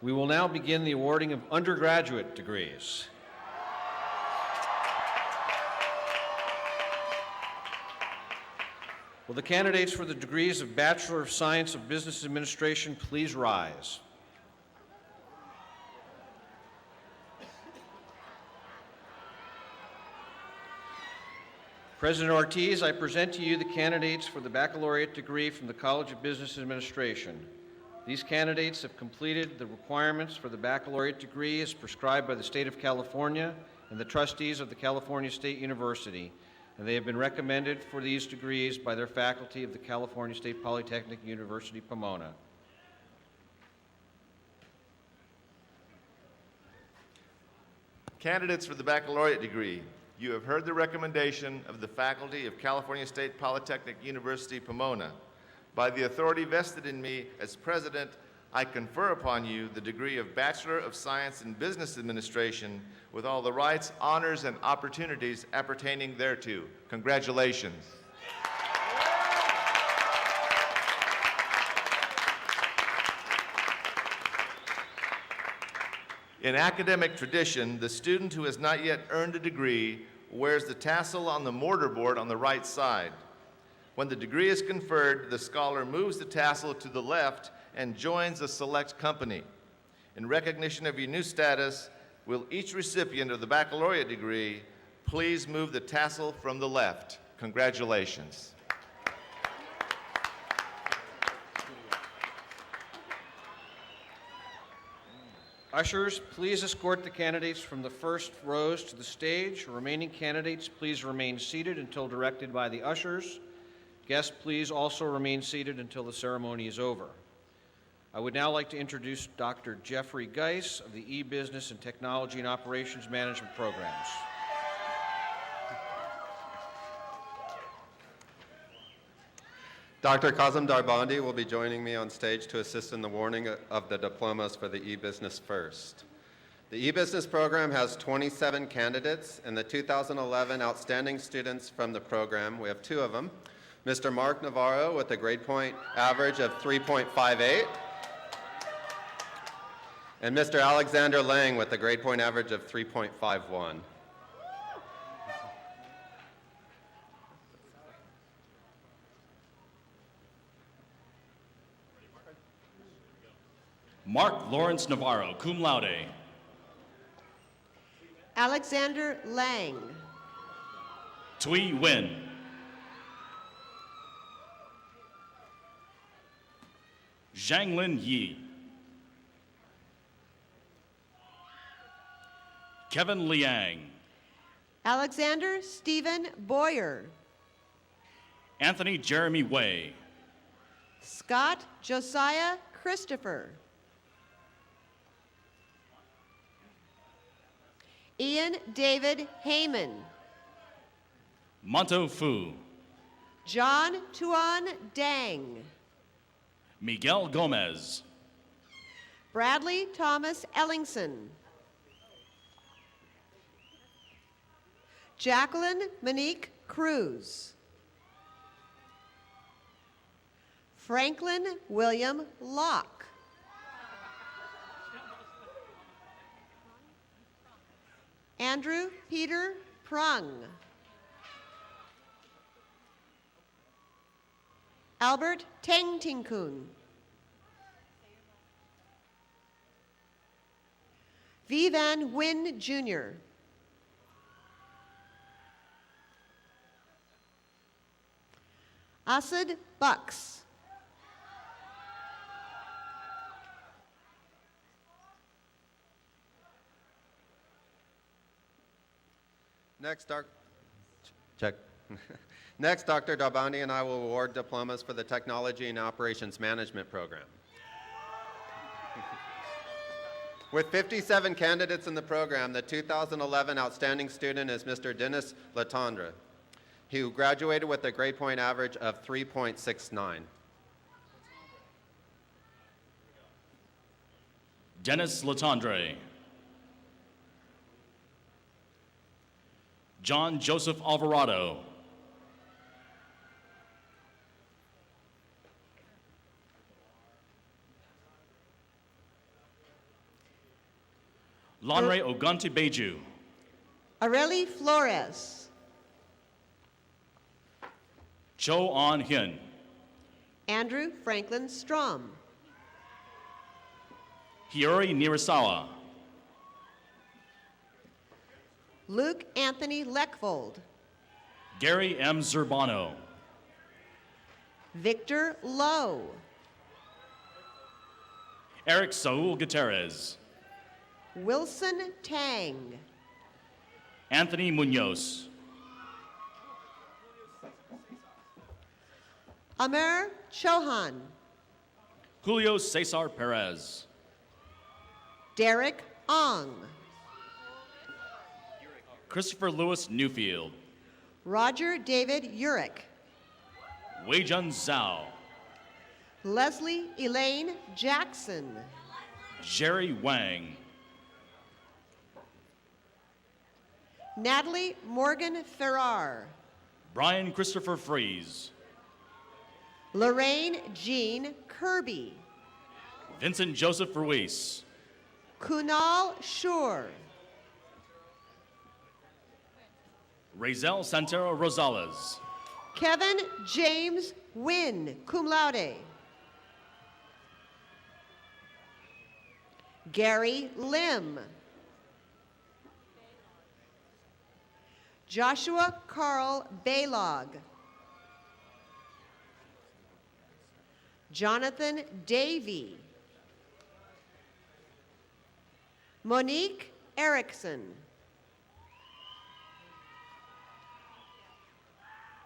S3: We will now begin the awarding of undergraduate degrees. Will the candidates for the degrees of Bachelor of Science of Business Administration please rise? President Ortiz, I present to you the candidates for the baccalaureate degree from the College of Business Administration. These candidates have completed the requirements for the baccalaureate degree as prescribed by the state of California and the trustees of the California State University, and they have been recommended for these degrees by their faculty of the California State Polytechnic University, Pomona.
S4: Candidates for the baccalaureate degree, you have heard the recommendation of the faculty of California State Polytechnic University, Pomona. By the authority vested in me as president, I confer upon you the degree of Bachelor of Science in Business Administration with all the rights, honors, and opportunities appertaining thereto. Congratulations. In academic tradition, the student who has not yet earned a degree wears the tassel on the mortarboard on the right side. When the degree is conferred, the scholar moves the tassel to the left and joins a select company. In recognition of your new status, will each recipient of the baccalaureate degree please move the tassel from the left? Congratulations.
S3: Ushers, please escort the candidates from the first rows to the stage. Remaining candidates, please remain seated until directed by the ushers. Guests, please also remain seated until the ceremony is over. I would now like to introduce Dr. Jeffrey Geis of the E-Business and Technology and Operations Management Programs.
S11: Dr. Kazem Darbandi will be joining me on stage to assist in the awarding of the diplomas for the E-Business First. The E-Business program has 27 candidates, and the 2011 outstanding students from the program, we have two of them, Mr. Mark Navarro with a grade point average of 3.58, and Mr. Alexander Lang with a grade point average of 3.51.
S10: Mark Lawrence Navarro, cum laude.
S9: Alexander Lang.
S10: Tui Nguyen. Zhanglin Yi. Kevin Liang.
S9: Alexander Stephen Boyer.
S10: Anthony Jeremy Way.
S9: Scott Josiah Christopher. Ian David Heyman.
S10: Monto Fu.
S9: John Tuan Dang.
S10: Miguel Gomez.
S9: Bradley Thomas Ellingson. Jacqueline Monique Cruz. Franklin William Locke. Andrew Peter Prung. Albert Teng Tinkun. V. Van Wyn Jr. Asad Bucks.
S11: Next, Next, Dr. Darbandi and I will award diplomas for the Technology and Operations Management Program. With 57 candidates in the program, the 2011 outstanding student is Mr. Dennis Latendre, who graduated with a grade point average of 3.69.
S10: Dennis Latendre. John Joseph Alvarado. Lanre Ogunti Beju.
S9: Areli Flores.
S10: Cho An Hyun.
S9: Andrew Franklin Strom.
S10: Hiyori Nirasawa.
S9: Luke Anthony Leckvold.
S10: Gary M. Zurbano.
S9: Victor Lowe.
S10: Eric Saul Gutierrez.
S9: Wilson Tang.
S10: Anthony Munoz.
S9: Amer Chauhan.
S10: Julio Cesar Perez.
S9: Derek Ong.
S10: Christopher Lewis Newfield.
S9: Roger David Urich.
S10: Weijun Zhao.
S9: Leslie Elaine Jackson.
S10: Jerry Wang.
S9: Natalie Morgan Farrar.
S10: Brian Christopher Fries.
S9: Lorraine Jean Kirby.
S10: Vincent Joseph Ruiz.
S9: Kunal Shore.
S10: Razel Santero Rosales.
S9: Kevin James Wynn, cum laude. Gary Lim. Joshua Carl Baylog. Jonathan Davey. Monique Erickson.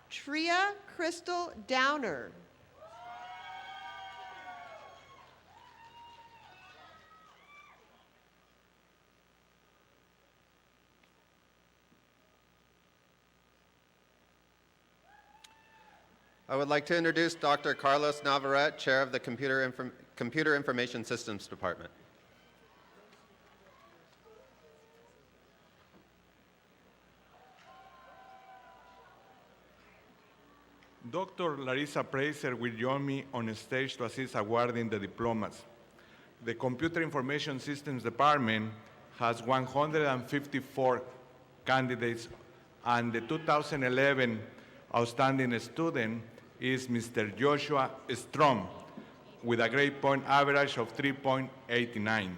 S9: Tria Crystal Downer.
S11: I would like to introduce Dr. Carlos Navarrete, Chair of the Computer Information Systems Department.
S12: Dr. Larissa Preiser will join me on stage to assist awarding the diplomas. The Computer Information Systems Department has 154 candidates, and the 2011 outstanding student is Mr. Joshua Strom, with a grade point average of 3.89.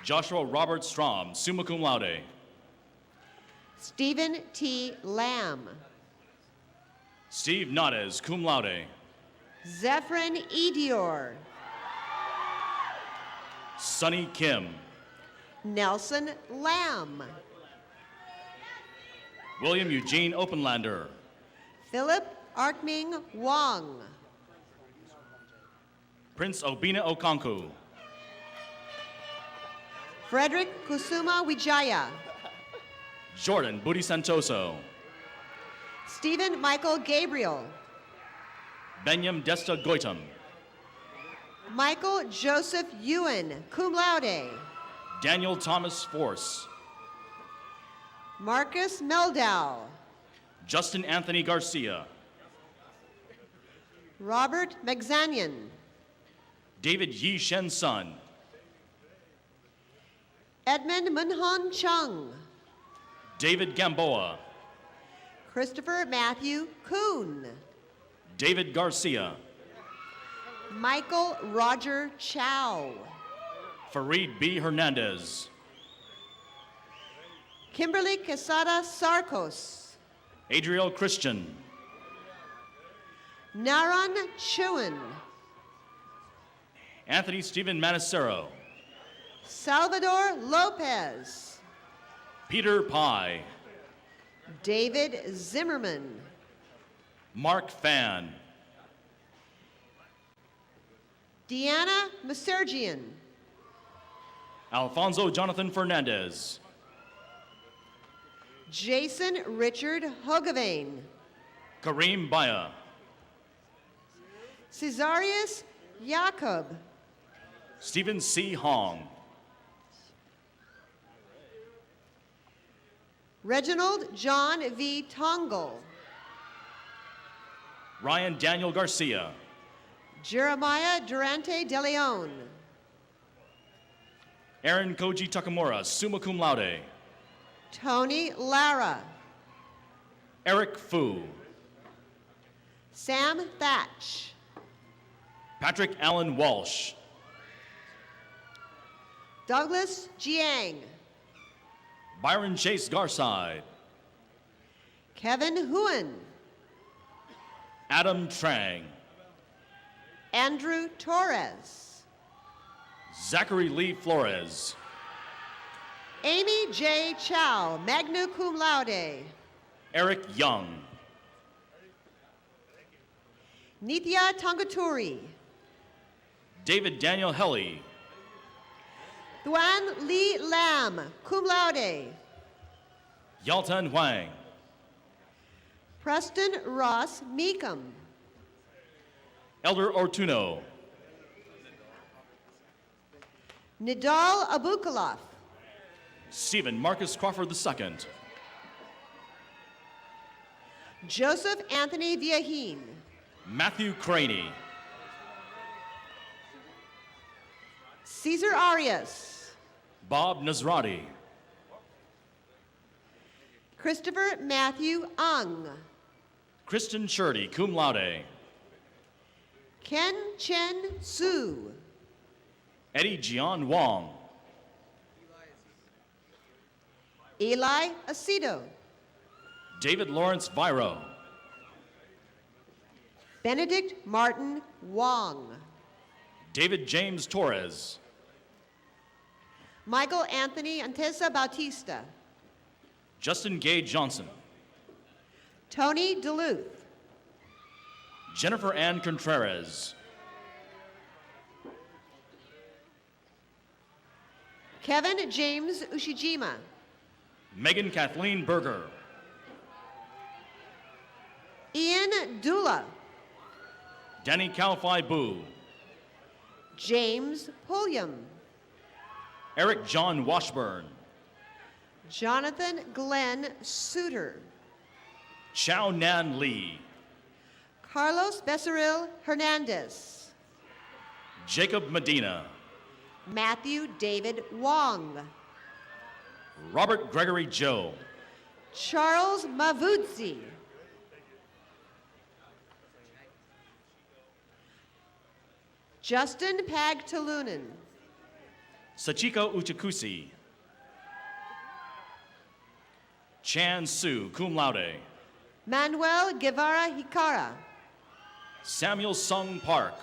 S10: Joshua Robert Strom, summa cum laude.
S9: Stephen T. Lamb.
S10: Steve Nades, cum laude.
S9: Zephyrin Edior.
S10: Sonny Kim.
S9: Nelson Lamb.
S10: William Eugene Openlander.
S9: Philip Arkming Wong.
S10: Prince Obina Okonku.
S9: Frederick Kusuma Wijaya.
S10: Jordan Budi Santoso.
S9: Stephen Michael Gabriel.
S10: Benyam Desta Goitam.
S9: Michael Joseph Ewan, cum laude.
S10: Daniel Thomas Force.
S9: Marcus Meldow.
S10: Justin Anthony Garcia.
S9: Robert Megzanian.
S10: David Yi Shen Sun.
S9: Edmund Munhon Chung.
S10: David Gamboa.
S9: Christopher Matthew Kuhn.
S10: David Garcia.
S9: Michael Roger Chow.
S10: Fareed B. Hernandez.
S9: Kimberly Quesada Sarkos.
S10: Adriel Christian.
S9: Naran Chuen.
S10: Anthony Stephen Manicero.
S9: Salvador Lopez.
S10: Peter Pye.
S9: David Zimmerman.
S10: Mark Fan.
S9: Deanna Masergian.
S10: Alfonso Jonathan Fernandez.
S9: Jason Richard Hogevane.
S10: Kareem Baya.
S9: Cesarius Jacob.
S10: Stephen C. Hong.
S9: Reginald John V. Tongle.
S10: Ryan Daniel Garcia.
S9: Jeremiah Durante De Leon.
S10: Aaron Koji Takamura, summa cum laude.
S9: Tony Lara.
S10: Eric Fu.
S9: Sam Thatch.
S10: Patrick Allen Walsh.
S9: Douglas Jiang.
S10: Byron Chase Garside.
S9: Kevin Huen.
S10: Adam Trang.
S9: Andrew Torres.
S10: Zachary Lee Flores.
S9: Amy J. Chow, magna cum laude.
S10: Eric Young.
S9: Nithya Tangaturi.
S10: David Daniel Helly.
S9: Thuan Le Lam, cum laude.
S10: Yaltan Huang.
S9: Preston Ross Meekum.
S10: Elder Ortuno.
S9: Nidal Abukalov.
S10: Stephen Marcus Crawford II.
S9: Joseph Anthony Villahin.
S10: Matthew Craney.
S9: Cesar Arias.
S10: Bob Nazrati.
S9: Christopher Matthew Ung.
S10: Kristen Shurdy, cum laude.
S9: Ken Chen Su.
S10: Eddie Jian Wong.
S9: Eli Aceto.
S10: David Lawrence Viro.
S9: Benedict Martin Wong.
S10: David James Torres.
S9: Michael Anthony Antesa Bautista.
S10: Justin Gay Johnson.
S9: Tony Duluth.
S10: Jennifer Ann Contreras.
S9: Kevin James Ushijima.
S10: Megan Kathleen Berger.
S9: Ian Dula.
S10: Danny Kalfai Boo.
S9: James Pulliam.
S10: Eric John Washburn.
S9: Jonathan Glenn Suter.
S10: Chow Nan Lee.
S9: Carlos Becerril Hernandez.
S10: Jacob Medina.
S9: Matthew David Wong.
S10: Robert Gregory Joe.
S9: Charles Mavudzi. Justin Pagtalunan.
S10: Sachiko Uchikusi. Chan Su, cum laude.
S9: Manuel Guevara Hikara.
S10: Samuel Sung Park.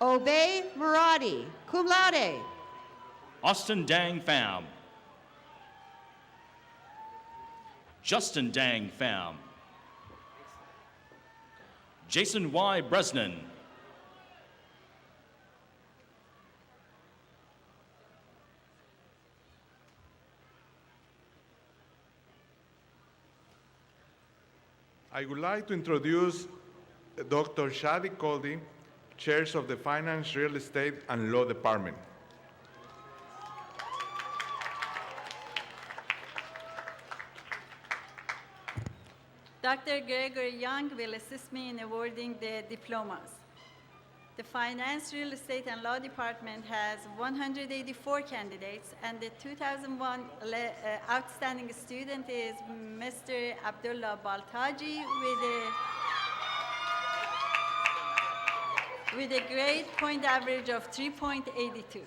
S9: Obey Muradi, cum laude.
S10: Austin Dang Pham. Justin Dang Pham. Jason Y. Bresnan.
S12: I would like to introduce Dr. Shadi Koldi, chairs of the Finance, Real Estate, and Law Department.
S13: Dr. Gregory Young will assist me in awarding the diplomas. The Finance, Real Estate, and Law Department has 184 candidates, and the 2001 outstanding student is Mr. Abdullah Baltaji with a grade point average of 3.82.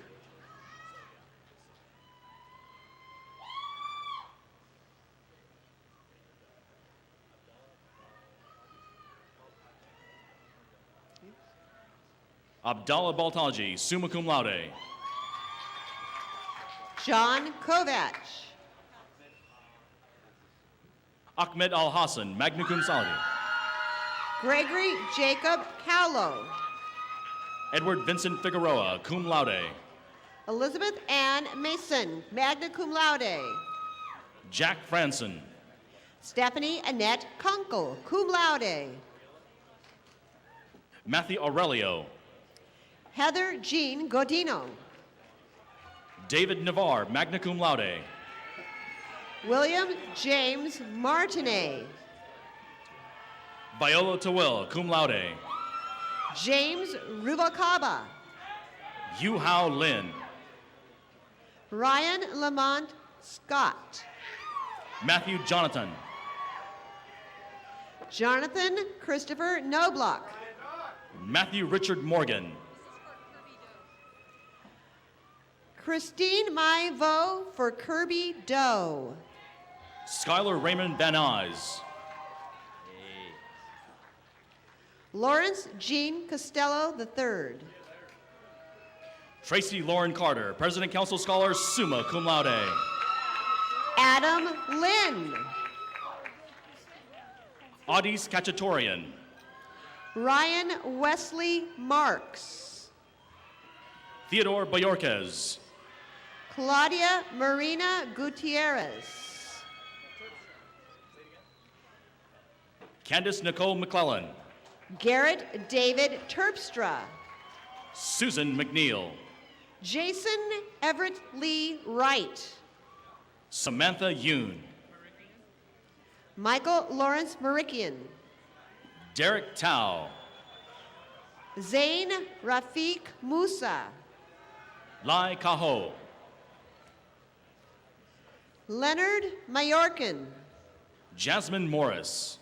S10: Abdallah Baltaji, summa cum laude.
S9: John Kovach.
S10: Ahmed Al Hassan, magna cum laude.
S9: Gregory Jacob Cowlow.
S10: Edward Vincent Figueroa, cum laude.
S9: Elizabeth Ann Mason, magna cum laude.
S10: Jack Franson.
S9: Stephanie Annette Kunkel, cum laude.
S10: Matthew Aurelio.
S9: Heather Jean Godino.
S10: David Navarre, magna cum laude.
S9: William James Martinet.
S10: Viola Tawil, cum laude.
S9: James Rubalcaba.
S10: Yu Hao Lin.
S9: Ryan Lamont Scott.
S10: Matthew Jonathan.
S9: Jonathan Christopher Knobloch.
S10: Matthew Richard Morgan.
S9: Christine Maivo for Kirby Doe.
S10: Skylar Raymond Van Nuys.
S9: Lawrence Jean Costello III.
S10: Tracy Lauren Carter, President Council Scholar, summa cum laude.
S9: Adam Lynn.
S10: Adis Kachatorian.
S9: Ryan Wesley Marks.
S10: Theodore Bayorquez.
S9: Claudia Marina Gutierrez.
S10: Candace Nicole McClellan.
S9: Garrett David Terpstra.
S10: Susan McNeil.
S9: Jason Everett Lee Wright.
S10: Samantha Yoon.
S9: Michael Lawrence Marikian.
S10: Derek Tao.
S9: Zain Rafiq Musa.
S10: Lai Kaho.
S9: Leonard Mayorkin.
S10: Jasmine Morris.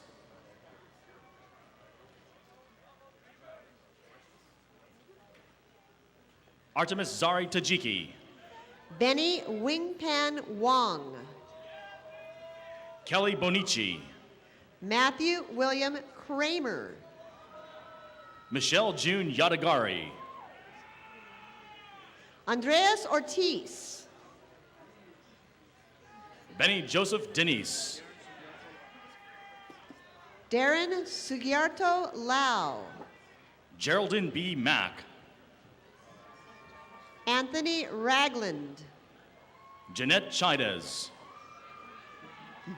S10: Artemis Zari Tajiki.
S9: Benny Wingpan Wong.
S10: Kelly Bonici.
S9: Matthew William Kramer.
S10: Michelle June Yadagari.
S9: Andreas Ortiz.
S10: Benny Joseph Denise.
S9: Darren Sugiarto Lau.
S10: Geraldine B. Mack.
S9: Anthony Ragland.
S10: Jeanette Chides.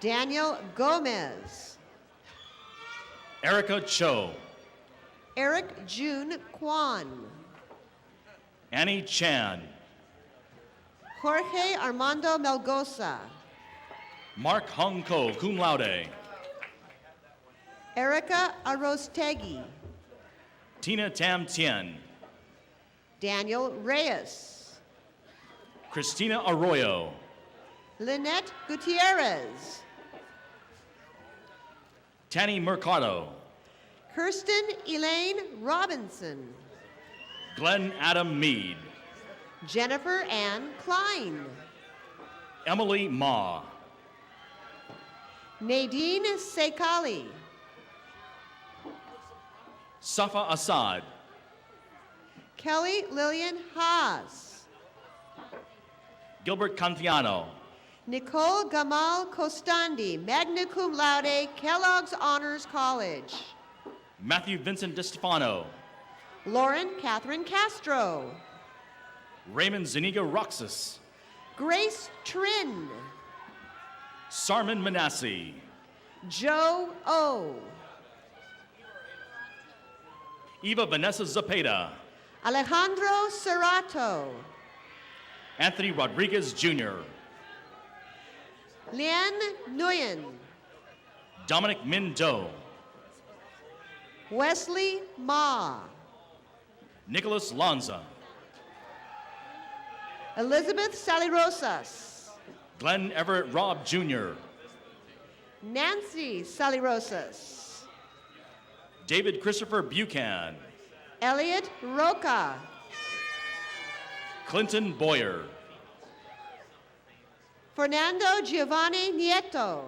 S9: Daniel Gomez.
S10: Erica Cho.
S9: Eric June Kwan.
S10: Annie Chan.
S9: Jorge Armando Melgoza.
S10: Mark Hung Ko, cum laude.
S9: Erica Arostegui.
S10: Tina Tam Tien.
S9: Daniel Reyes.
S10: Christina Arroyo.
S9: Lynette Gutierrez.
S10: Tanny Mercado.
S9: Kirsten Elaine Robinson.
S10: Glenn Adam Mead.
S9: Jennifer Ann Klein.
S10: Emily Ma.
S9: Nadine Sekali.
S10: Safa Assad.
S9: Kelly Lillian Haas.
S10: Gilbert Cantiano.
S9: Nicole Gamal Costandi, magna cum laude, Kellogg's Honors College.
S10: Matthew Vincent DeStefano.
S9: Lauren Catherine Castro.
S10: Raymond Zuniga Roxas.
S9: Grace Trin.
S10: Sarman Manassi.
S9: Joe O.
S10: Eva Vanessa Zapata.
S9: Alejandro Cerrato.
S10: Anthony Rodriguez Jr.
S9: Lien Nguyen.
S10: Dominic Mindo.
S9: Wesley Ma.
S10: Nicholas Lanza.
S9: Elizabeth Salirosas.
S10: Glenn Everett Robb Jr.
S9: Nancy Salirosas.
S10: David Christopher Buchan.
S9: Elliot Roca.
S10: Clinton Boyer.
S9: Fernando Giovanni Nieto.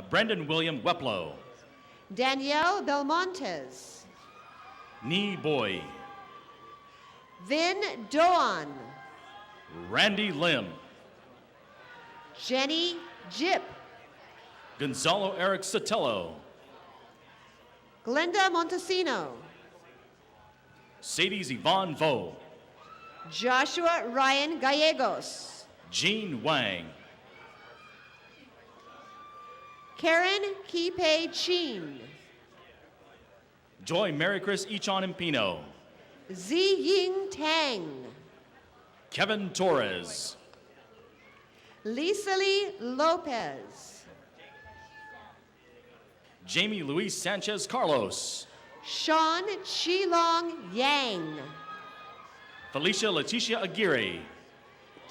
S10: Brendan William Weplow.
S9: Danielle Belmontes.
S10: Nee Boy.
S9: Vin Doan.
S10: Randy Lim.
S9: Jenny Jip.
S10: Gonzalo Eric Sotelo.
S9: Glenda Montesino.
S10: Sadie's Yvonne Vo.
S9: Joshua Ryan Gallegos.
S10: Jean Wang.
S9: Karen Kipe Chin.
S10: Joy Mary Chris Ichon Impino.
S9: Zi Ying Tang.
S10: Kevin Torres.
S9: Lisa Lee Lopez.
S10: Jamie Luis Sanchez Carlos.
S9: Sean Shilong Yang.
S10: Felicia Leticia Aguirre.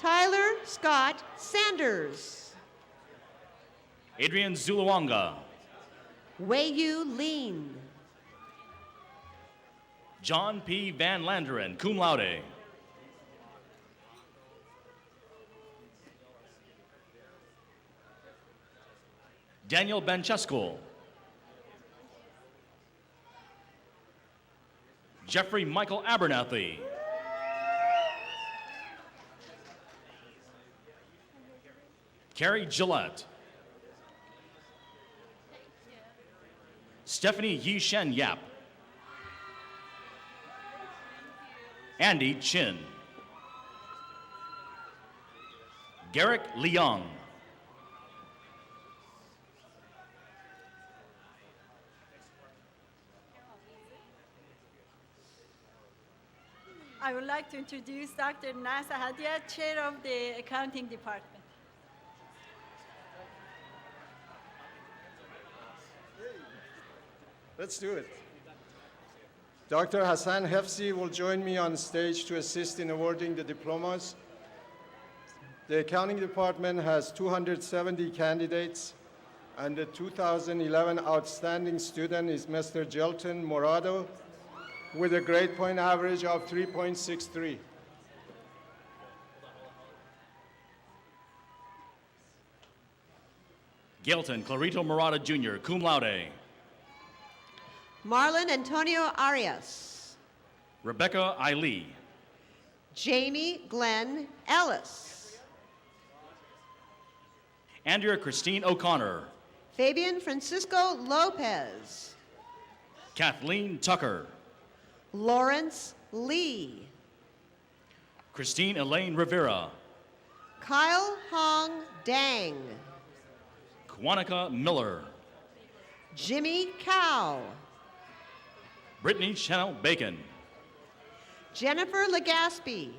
S9: Tyler Scott Sanders.
S10: Adrian Zuluanga.
S9: Weiyu Lean.
S10: John P. Van Landeren, cum laude. Daniel Banchescu. Jeffrey Michael Abernathy. Carrie Gillette. Stephanie Yi Shen Yap. Andy Chin. Garrick Leung.
S13: I would like to introduce Dr. Nasa Hadia, Chair of the Accounting Department.
S14: Let's do it. Dr. Hassan Hefsi will join me on stage to assist in awarding the diplomas. The accounting department has 270 candidates, and the 2011 outstanding student is Mr. Jelton Morado with a grade point average of 3.63.
S10: Gailton Clarito Murata Jr., cum laude.
S9: Marlon Antonio Arias.
S10: Rebecca Eiley.
S9: Jamie Glenn Ellis.
S10: Andrea Christine O'Connor.
S9: Fabian Francisco Lopez.
S10: Kathleen Tucker.
S9: Lawrence Lee.
S10: Christine Elaine Rivera.
S9: Kyle Hong Dang.
S10: Quantica Miller.
S9: Jimmy Cow.
S10: Brittany Chanel Bacon.
S9: Jennifer Legaspi.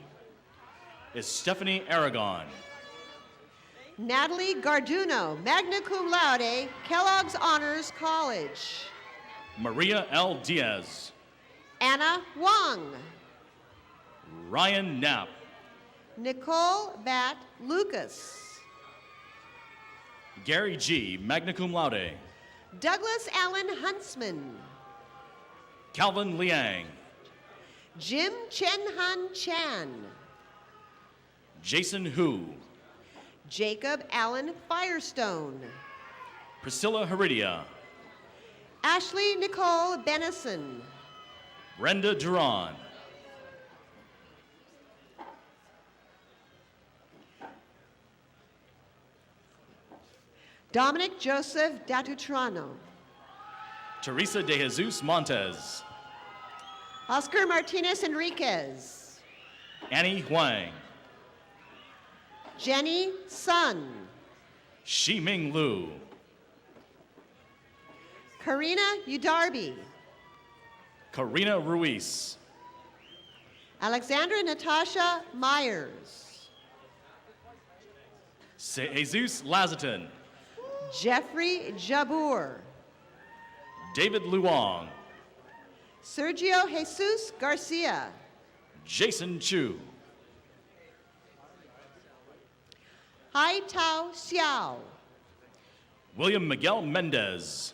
S10: Is Stephanie Aragon.
S9: Natalie Garduno, magna cum laude, Kellogg's Honors College.
S10: Maria L. Diaz.
S9: Anna Wong.
S10: Ryan Knapp.
S9: Nicole Bat Lucas.
S10: Gary G., magna cum laude.
S9: Douglas Allen Huntsman.
S10: Calvin Liang.
S9: Jim Chen Han Chan.
S10: Jason Hu.
S9: Jacob Allen Firestone.
S10: Priscilla Heredia.
S9: Ashley Nicole Bennison.
S10: Brenda Duran.
S9: Dominic Joseph Datutrano.
S10: Teresa de Jesus Montez.
S9: Oscar Martinez Enriquez.
S10: Annie Huang.
S9: Jenny Sun.
S10: Shiming Lu.
S9: Karina Udarbi.
S10: Karina Ruiz.
S9: Alexandra Natasha Myers.
S10: Jesus Lazatin.
S9: Jeffrey Jabur.
S10: David Luong.
S9: Sergio Jesus Garcia.
S10: Jason Chu.
S9: Hai Tao Xiao.
S10: William Miguel Mendez.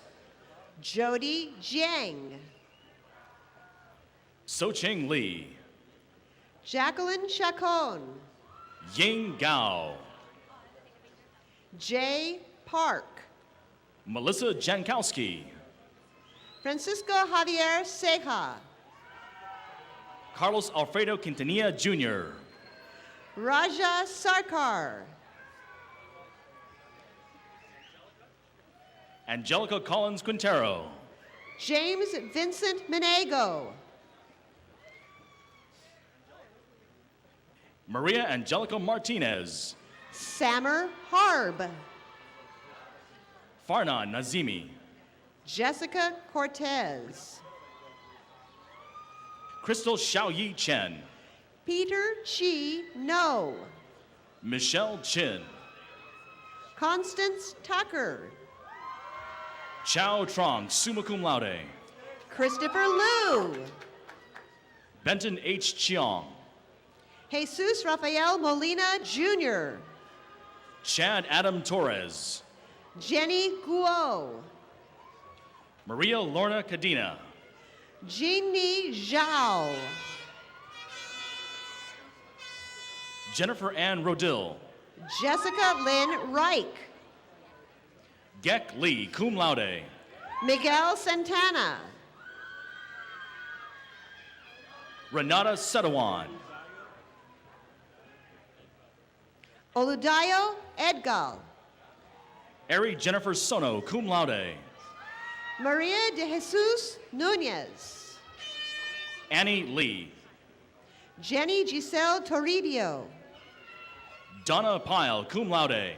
S9: Jody Jiang.
S10: Socheng Lee.
S9: Jacqueline Chacon.
S10: Ying Gao.
S9: Jay Park.
S10: Melissa Jankowski.
S9: Francisco Javier Ceja.
S10: Carlos Alfredo Quintanilla Jr.
S9: Raja Sarkar.
S10: Angelica Collins Quintero.
S9: James Vincent Menego.
S10: Maria Angelica Martinez.
S9: Sammer Harb.
S10: Farnan Nazimi.
S9: Jessica Cortez.
S10: Crystal Xiaoyi Chen.
S9: Peter Chi No.
S10: Michelle Chin.
S9: Constance Tucker.
S10: Chao Trong, summa cum laude.
S9: Christopher Liu.
S10: Benton H. Chiong.
S9: Jesus Rafael Molina Jr.
S10: Chad Adam Torres.
S9: Jenny Guo.
S10: Maria Lorna Cadena.
S9: Jeannie Zhao.
S10: Jennifer Ann Rodil.
S9: Jessica Lynn Reich.
S10: Gek Lee, cum laude.
S9: Miguel Santana.
S10: Renata Sedawan.
S9: Oludayo Edgal.
S10: Ari Jennifer Sono, cum laude.
S9: Maria de Jesus Nunez.
S10: Annie Lee.
S9: Jenny Giselle Toribio.
S10: Donna Pyle, cum laude.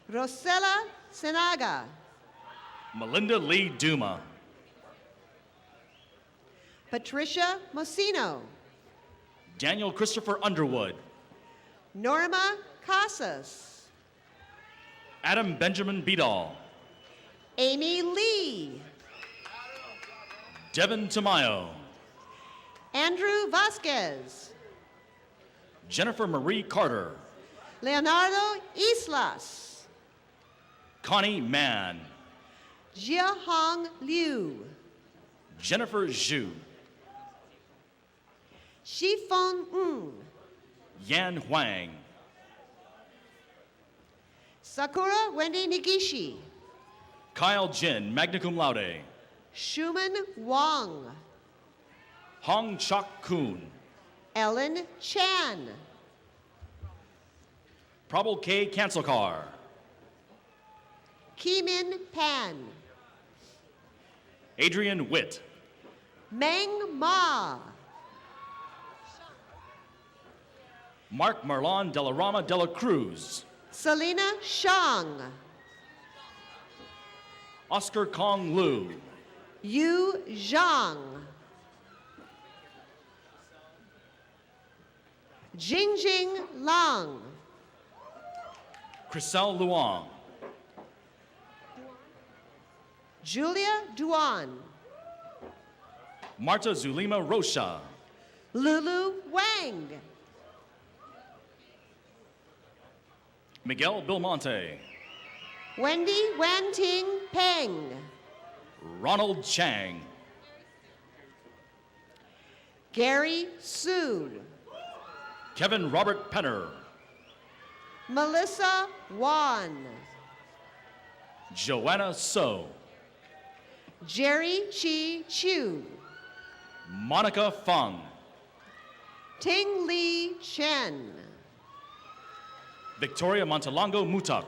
S9: Rosella Senaga.
S10: Melinda Lee Duma.
S9: Patricia Mocino.
S10: Daniel Christopher Underwood.
S9: Norma Casas.
S10: Adam Benjamin Beadall.
S9: Amy Lee.
S10: Devin Tamayo.
S9: Andrew Vasquez.
S10: Jennifer Marie Carter.
S9: Leonardo Islas.
S10: Connie Mann.
S9: Jiahong Liu.
S10: Jennifer Zhu.
S9: Shifeng Ng.
S10: Yan Huang.
S9: Sakura Wendy Nigishi.
S10: Kyle Jin, magna cum laude.
S9: Shuman Wang.
S10: Hong Chok Kun.
S9: Ellen Chan.
S10: Prabal K. Kanselkar.
S9: Kimin Pan.
S10: Adrian Witt.
S9: Meng Ma.
S10: Mark Marlon de la Rama de la Cruz.
S9: Selena Shang.
S10: Oscar Kong Lu.
S9: Yu Zhang. Jingjing Lang.
S10: Chriselle Luong.
S9: Julia Duan.
S10: Marta Zulima Rocha.
S9: Lulu Wang.
S10: Miguel Belmonte.
S9: Wendy Wanting Peng.
S10: Ronald Chang.
S9: Gary Sood.
S10: Kevin Robert Penner.
S9: Melissa Wan.
S10: Joanna So.
S9: Jerry Chi Chu.
S10: Monica Fung.
S9: Ting Li Chen.
S10: Victoria Montalongo Mutak.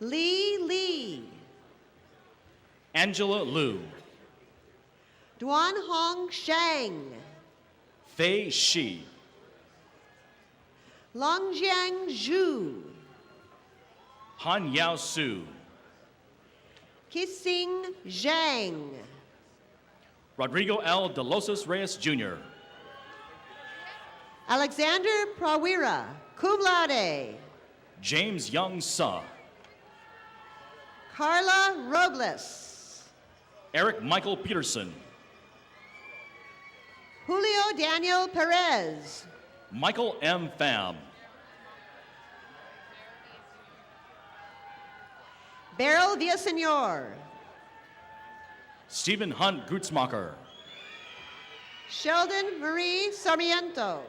S9: Li Li.
S10: Angela Liu.
S9: Duan Hong Shang.
S10: Fei Shi.
S9: Longjiang Zhu.
S10: Han Yao Su.
S9: Kissing Zhang.
S10: Rodrigo L. De Losas Reyes Jr.
S9: Alexander Prawira, cum laude.
S10: James Young Suh.
S9: Carla Robles.
S10: Eric Michael Peterson.
S9: Julio Daniel Perez.
S10: Michael M. Pham.
S9: Beryl Villasenor.
S10: Stephen Hunt Gutzmacher.
S9: Sheldon Marie Sarmiento.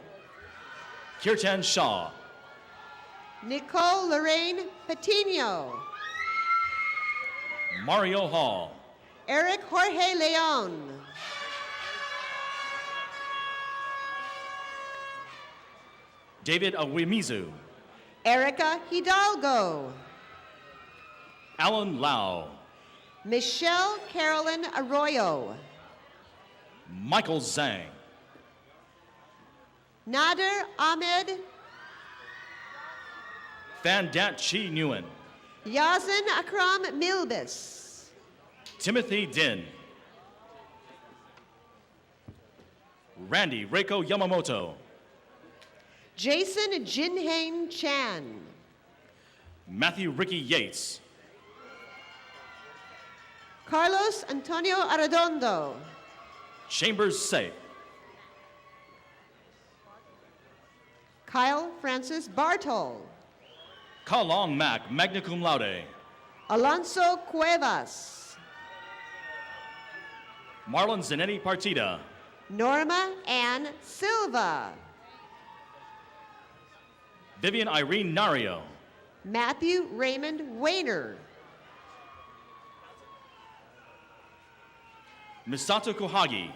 S10: Kirtan Shaw.
S9: Nicole Lorraine Patino.
S10: Mario Hall.
S9: Eric Jorge Leon.
S10: David Awimizu.
S9: Erica Hidalgo.
S10: Alan Lau.
S9: Michelle Carolyn Arroyo.
S10: Michael Zhang.
S9: Nader Ahmed.
S10: Fandat Chi Nguyen.
S9: Yazin Akram Milbis.
S10: Timothy Din. Randy Reiko Yamamoto.
S9: Jason Jinhain Chan.
S10: Matthew Ricky Yates.
S9: Carlos Antonio Arredondo.
S10: Chambers Say.
S9: Kyle Francis Bartol.
S10: Kalong Mac, magna cum laude.
S9: Alonso Cuevas.
S10: Marlon Zanetti Partida.
S9: Norma Ann Silva.
S10: Vivian Irene Nario.
S9: Matthew Raymond Wayner.
S10: Misato Kohagi.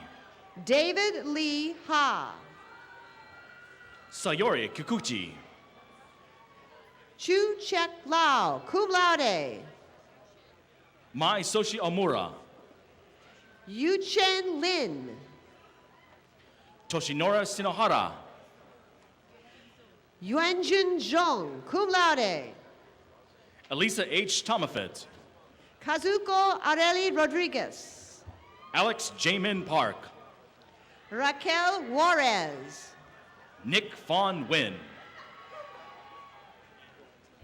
S9: David Lee Ha.
S10: Sayori Kikuchi.
S9: Chu Chek Lao, cum laude.
S10: Mai Soshi Omura.
S9: Yu Chen Lin.
S10: Toshinora Shinohara.
S9: Yuanjun Zhong, cum laude.
S10: Elisa H. Tomafit.
S9: Kazuko Areli Rodriguez.
S10: Alex Jamin Park.
S9: Raquel Juarez.
S10: Nick Fawn Nguyen.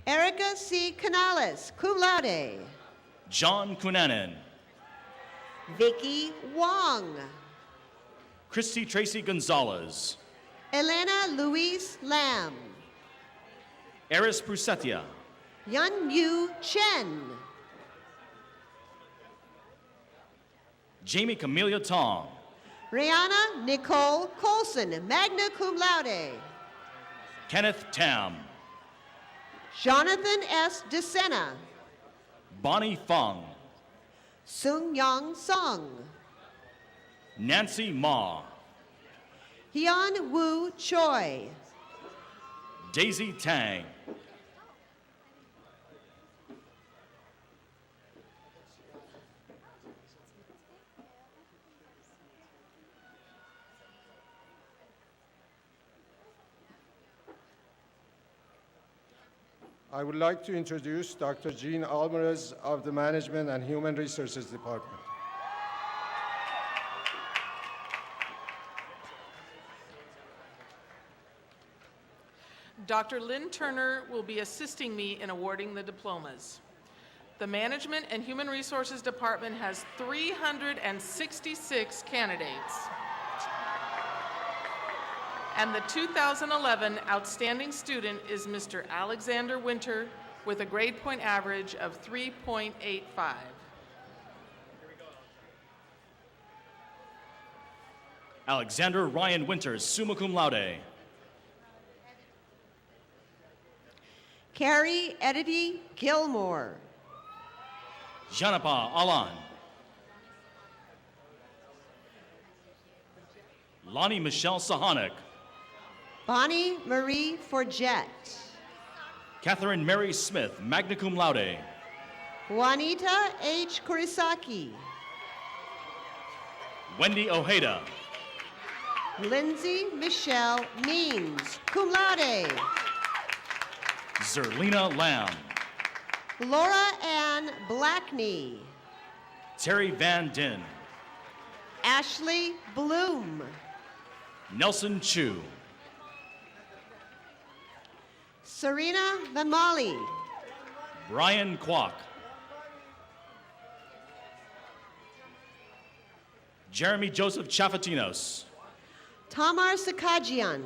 S9: Erica C. Canales, cum laude.
S10: John Cunanan.
S9: Vicky Wong.
S10: Christy Tracy Gonzalez.
S9: Elena Louise Lam.
S10: Eris Prusetia.
S9: Yun Yu Chen.
S10: Jamie Camelia Tong.
S9: Rihanna Nicole Colson, magna cum laude.
S10: Kenneth Tam.
S9: Jonathan S. DeSena.
S10: Bonnie Fong.
S9: Sung Yang Song.
S10: Nancy Ma.
S9: Hyun Woo Choi.
S10: Daisy Tang.
S14: I would like to introduce Dr. Jean Alvarez of the Management and Human Resources Department.
S15: Dr. Lynn Turner will be assisting me in awarding the diplomas. The Management and Human Resources Department has 366 candidates. And the 2011 Outstanding Student is Mr. Alexander Winter with a grade point average of 3.85.
S10: Alexander Ryan Winters, summa cum laude.
S9: Carrie Edity Gilmore.
S10: Janapa Alan. Lonnie Michelle Sahanik.
S9: Bonnie Marie Forget.
S10: Catherine Mary Smith, magna cum laude.
S9: Juanita H. Kurisaki.
S10: Wendy Ojeda.
S9: Lindsay Michelle Means, cum laude.
S10: Zerlina Lamb.
S9: Laura Ann Blackney.
S10: Terry Van Din.
S9: Ashley Bloom.
S10: Nelson Chu.
S9: Serena Vamali.
S10: Brian Kwok. Jeremy Joseph Chafatinos.
S9: Tamar Sakajian.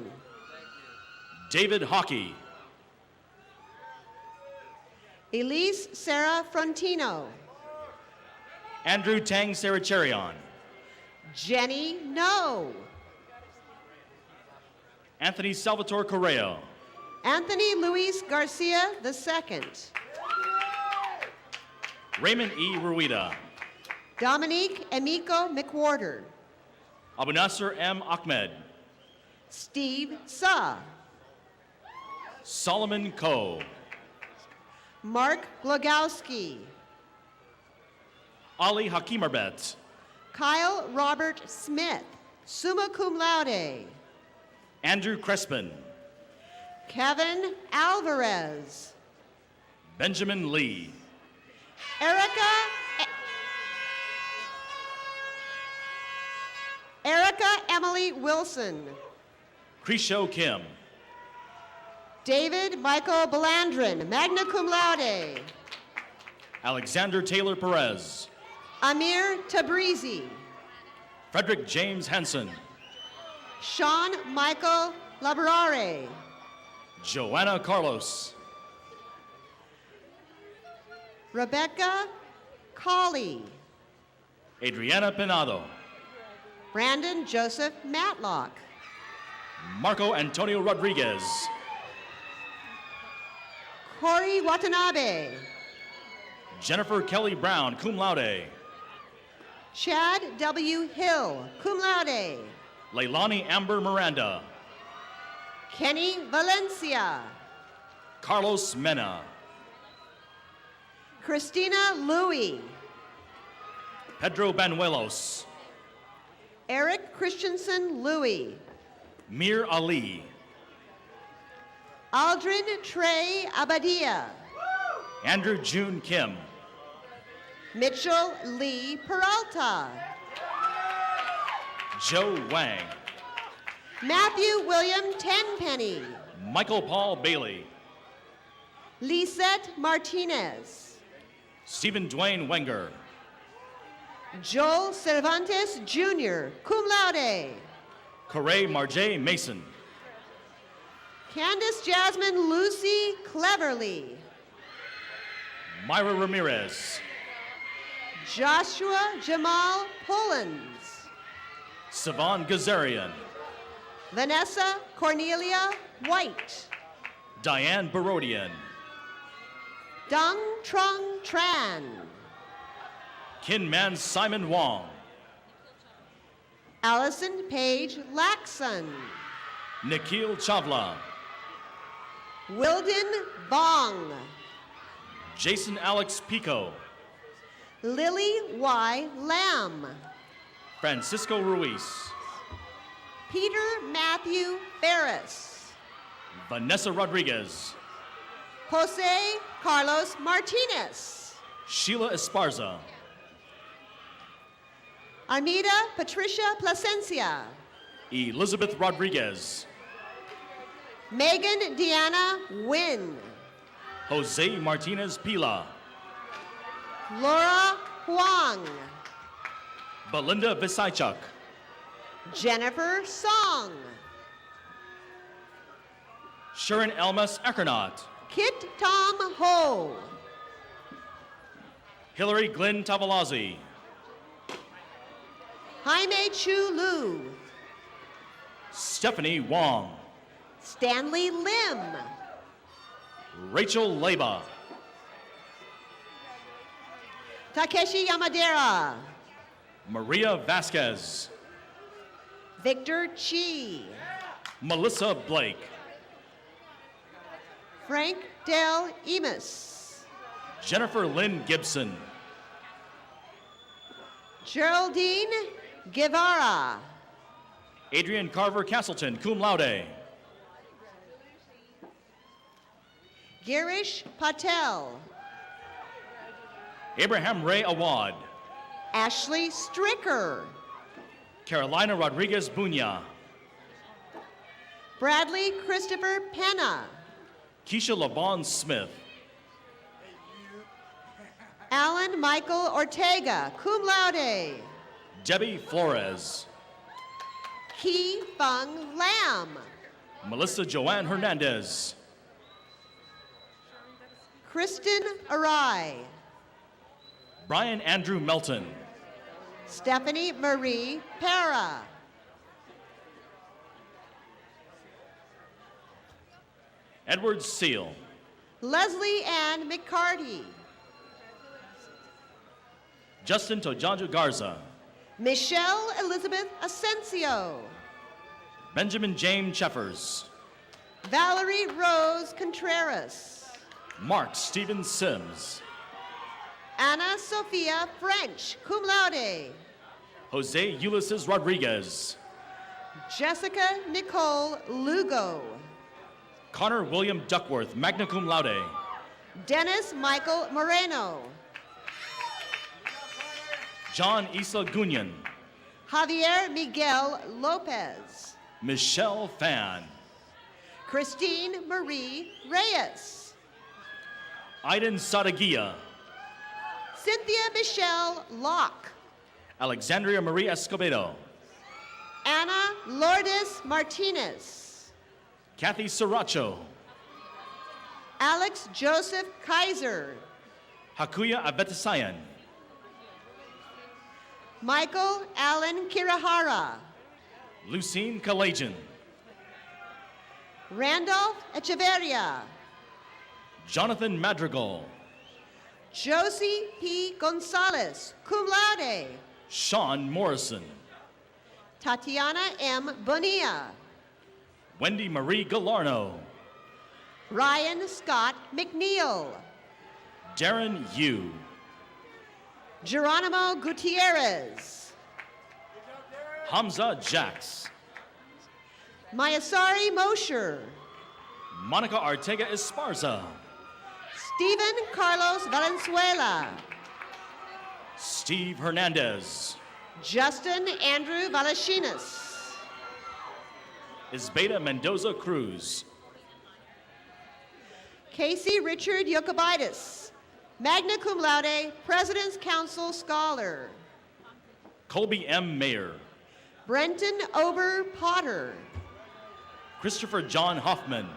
S10: David Hockey.
S9: Elise Sarah Frontino.
S10: Andrew Tang Saracharian.
S9: Jenny No.
S10: Anthony Salvatore Correo.
S9: Anthony Luis Garcia II.
S10: Raymond E. Ruida.
S9: Dominique Emiko McWhorter.
S10: Abunasser M. Ahmed.
S9: Steve Sa.
S10: Solomon Coe.
S9: Mark Glogowski.
S10: Ali Hakimarbet.
S9: Kyle Robert Smith, summa cum laude.
S10: Andrew Crespin.
S9: Kevin Alvarez.
S10: Benjamin Lee.
S9: Erica Emily Wilson.
S10: Krisho Kim.
S9: David Michael Belandrin, magna cum laude.
S10: Alexander Taylor Perez.
S9: Amir Tabrizi.
S10: Frederick James Henson.
S9: Sean Michael Labrare.
S10: Joanna Carlos.
S9: Rebecca Colley.
S10: Adriana Pinado.
S9: Brandon Joseph Matlock.
S10: Marco Antonio Rodriguez.
S9: Corey Watanabe.
S10: Jennifer Kelly Brown, cum laude.
S9: Chad W. Hill, cum laude.
S10: Leilani Amber Miranda.
S9: Kenny Valencia.
S10: Carlos Mena.
S9: Christina Louie.
S10: Pedro Banuelos.
S9: Eric Christensen Louie.
S10: Mir Ali.
S9: Aldrin Trey Abadia.
S10: Andrew June Kim.
S9: Mitchell Lee Peralta.
S10: Joe Wang.
S9: Matthew William Tenpenny.
S10: Michael Paul Bailey.
S9: Lisette Martinez.
S10: Stephen Dwayne Wenger.
S9: Joel Cervantes Jr., cum laude.
S10: Corey Marjay Mason.
S9: Candace Jasmine Lucy Cleverly.
S10: Myra Ramirez.
S9: Joshua Jamal Pullins.
S10: Savon Gazarian.
S9: Vanessa Cornelia White.
S10: Diane Barodian.
S9: Dong Trung Tran.
S10: Kinman Simon Wong.
S9: Allison Page Laxon.
S10: Nikhil Chavla.
S9: Wilden Bong.
S10: Jason Alex Pico.
S9: Lily Y. Lamb.
S10: Francisco Ruiz.
S9: Peter Matthew Ferris.
S10: Vanessa Rodriguez.
S9: Jose Carlos Martinez.
S10: Sheila Esparza.
S9: Armida Patricia Plasencia.
S10: Elizabeth Rodriguez.
S9: Megan Deanna Wynn.
S10: Jose Martinez Pila.
S9: Laura Huang.
S10: Belinda Visaychuk.
S9: Jennifer Song.
S10: Sharon Elmas Eckernott.
S9: Kit Tom Ho.
S10: Hillary Glenn Tavalazzi.
S9: Jaime Chu Lu.
S10: Stephanie Wong.
S9: Stanley Lim.
S10: Rachel Leba.
S9: Takeshi Yamadera.
S10: Maria Vasquez.
S9: Victor Chi.
S10: Melissa Blake.
S9: Frank Del Emus.
S10: Jennifer Lynn Gibson.
S9: Geraldine Guevara.
S10: Adrian Carver Castleton, cum laude.
S9: Girish Patel.
S10: Abraham Ray Awad.
S9: Ashley Stricker.
S10: Carolina Rodriguez Bunya.
S9: Bradley Christopher Penna.
S10: Keisha LaVon Smith.
S9: Alan Michael Ortega, cum laude.
S10: Debbie Flores.
S9: Ki Fung Lam.
S10: Melissa Joanne Hernandez.
S9: Kristen Arai.
S10: Brian Andrew Melton.
S9: Stephanie Marie Para.
S10: Edward Seal.
S9: Leslie Ann McCarty.
S10: Justin Tojanju Garza.
S9: Michelle Elizabeth Asensio.
S10: Benjamin James Cheffers.
S9: Valerie Rose Contreras.
S10: Mark Stephen Sims.
S9: Anna Sophia French, cum laude.
S10: Jose Ulysses Rodriguez.
S9: Jessica Nicole Lugo.
S10: Connor William Duckworth, magna cum laude.
S9: Dennis Michael Moreno.
S10: John Isa Gunyan.
S9: Javier Miguel Lopez.
S10: Michelle Fan.
S9: Christine Marie Reyes.
S10: Aiden Sadagia.
S9: Cynthia Michelle Locke.
S10: Alexandria Marie Escobedo.
S9: Anna Lourdes Martinez.
S10: Kathy Sriracho.
S9: Alex Joseph Kaiser.
S10: Hakuya Abetasayan.
S9: Michael Allen Kirahara.
S10: Lucine Kalajan.
S9: Randolph Echeverria.
S10: Jonathan Madrigal.
S9: Josie P. Gonzalez, cum laude.
S10: Sean Morrison.
S9: Tatiana M. Bonilla.
S10: Wendy Marie Galarno.
S9: Ryan Scott McNeil.
S10: Darren Yu.
S9: Geronimo Gutierrez.
S10: Hamza Jax.
S9: Mayasari Mosher.
S10: Monica Artega Esparza.
S9: Stephen Carlos Valenzuela.
S10: Steve Hernandez.
S9: Justin Andrew Valachinas.
S10: Isbeta Mendoza Cruz.
S9: Casey Richard Yokobitis, magna cum laude, President's Council Scholar.
S10: Colby M. Mayer.
S9: Brenton Ober Potter.
S10: Christopher John Hoffman.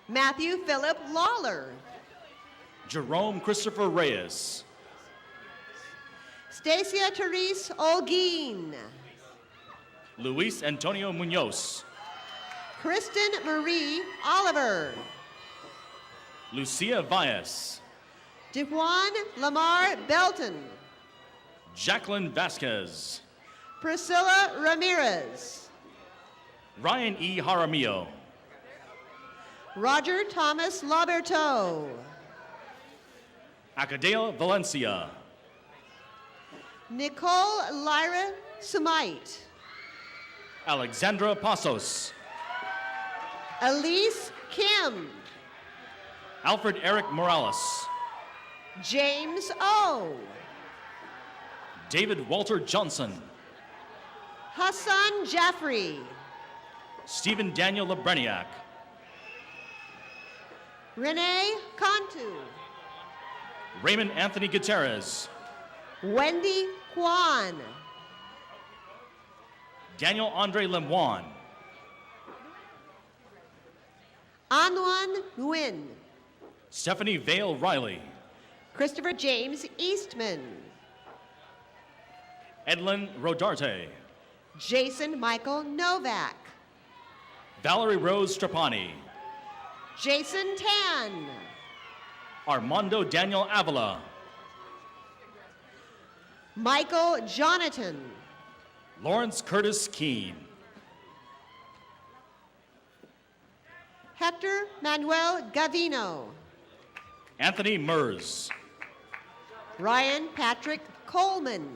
S9: Matthew Philip Lawler.
S10: Jerome Christopher Reyes.
S9: Stacia Therese Olguin.
S10: Luis Antonio Munoz.
S9: Kristen Marie Oliver.
S10: Lucia Valles.
S9: DeJuan Lamar Belton.
S10: Jacqueline Vasquez.
S9: Priscilla Ramirez.
S10: Ryan E. Jaramillo.
S9: Roger Thomas Laberto.
S10: Acadea Valencia.
S9: Nicole Lyra Sumite.
S10: Alexandra Pasos.
S9: Elise Kim.
S10: Alfred Eric Morales.
S9: James O.
S10: David Walter Johnson.
S9: Hassan Jaffrey.
S10: Stephen Daniel Lebreniak.
S9: Renee Cantu.
S10: Raymond Anthony Gutierrez.
S9: Wendy Kwan.
S10: Daniel Andre Lemoine.
S9: Anwan Nguyen.
S10: Stephanie Vale Riley.
S9: Christopher James Eastman.
S10: Edlin Rodarte.
S9: Jason Michael Novak.
S10: Valerie Rose Strapani.
S9: Jason Tan.
S10: Armando Daniel Avila.
S9: Michael Jonathan.
S10: Lawrence Curtis Keene.
S9: Hector Manuel Gavino.
S10: Anthony Mers.
S9: Ryan Patrick Coleman.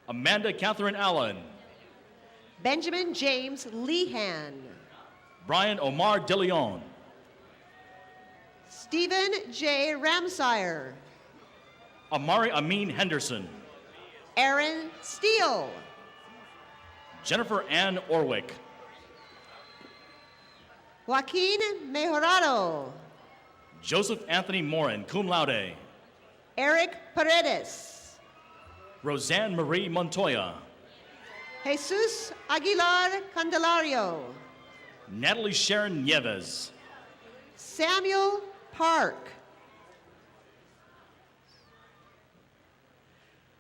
S10: Amanda Catherine Allen.
S9: Benjamin James Lehan.
S10: Brian Omar DeLeon.
S9: Stephen J. Ramsire.
S10: Amari Amin Henderson.
S9: Aaron Steele.
S10: Jennifer Ann Orwick.
S9: Joaquin Mejorado.
S10: Joseph Anthony Morin, cum laude.
S9: Eric Paredes.
S10: Roseanne Marie Montoya.
S9: Jesus Aguilar Candelario.
S10: Natalie Sharon Nieves.
S9: Samuel Park.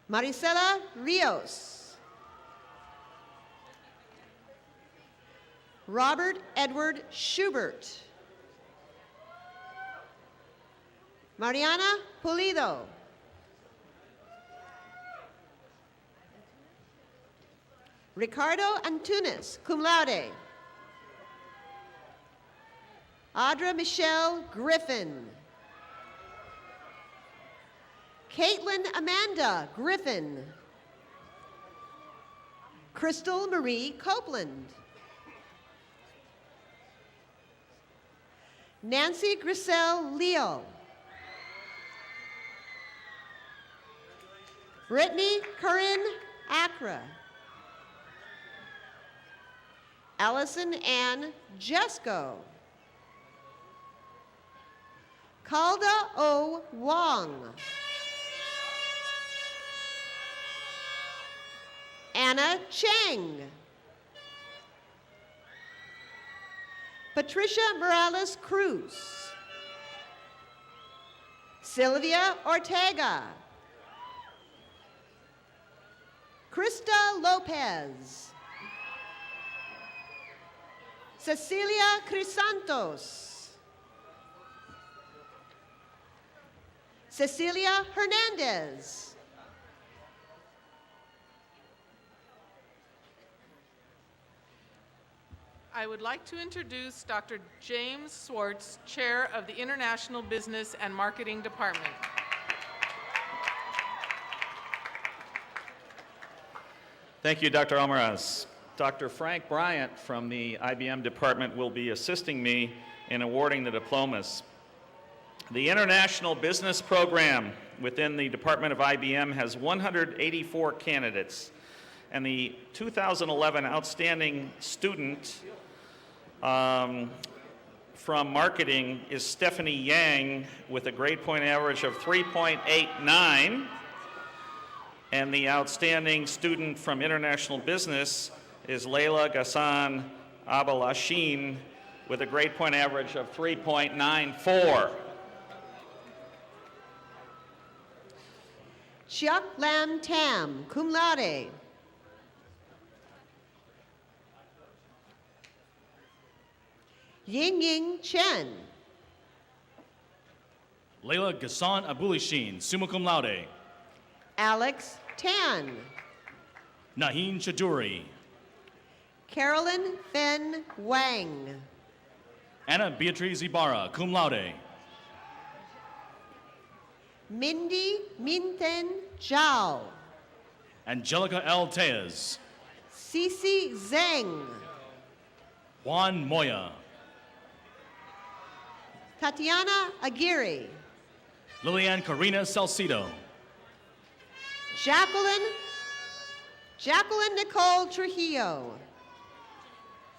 S9: Maricela Rios. Robert Edward Schubert. Mariana Pulido. Ricardo Antunes, cum laude. Audra Michelle Griffin. Caitlin Amanda Griffin. Crystal Marie Copeland. Nancy Griselle Leo. Brittany Corinne Acra. Allison Ann Jesco. Calda O. Wong. Anna Cheng. Patricia Morales Cruz. Sylvia Ortega. Krista Lopez. Cecilia Crisantos. Cecilia Hernandez.
S15: I would like to introduce Dr. James Swartz, Chair of the International Business and Marketing Department.
S16: Thank you, Dr. Almaraz. Dr. Frank Bryant from the IBM department will be assisting me in awarding the diplomas. The International Business Program within the Department of IBM has 184 candidates. And the 2011 Outstanding Student from Marketing is Stephanie Yang with a grade point average of 3.89. And the Outstanding Student from International Business is Leila Ghassan Abalashin with a grade point average of 3.94.
S9: Chiak Lam Tam, cum laude. Ying Ying Chen.
S10: Leila Ghassan Abulishin, summa cum laude.
S9: Alex Tan.
S10: Naheen Chaduri.
S9: Carolyn Fen Wang.
S10: Anna Beatriz Ibarra, cum laude.
S9: Mindy Minten Zhao.
S10: Angelica L. Tejas.
S9: Cici Zheng.
S10: Juan Moya.
S9: Tatiana Aguirre.
S10: Lilian Karina Salcido.
S9: Jacqueline Nicole Trujillo.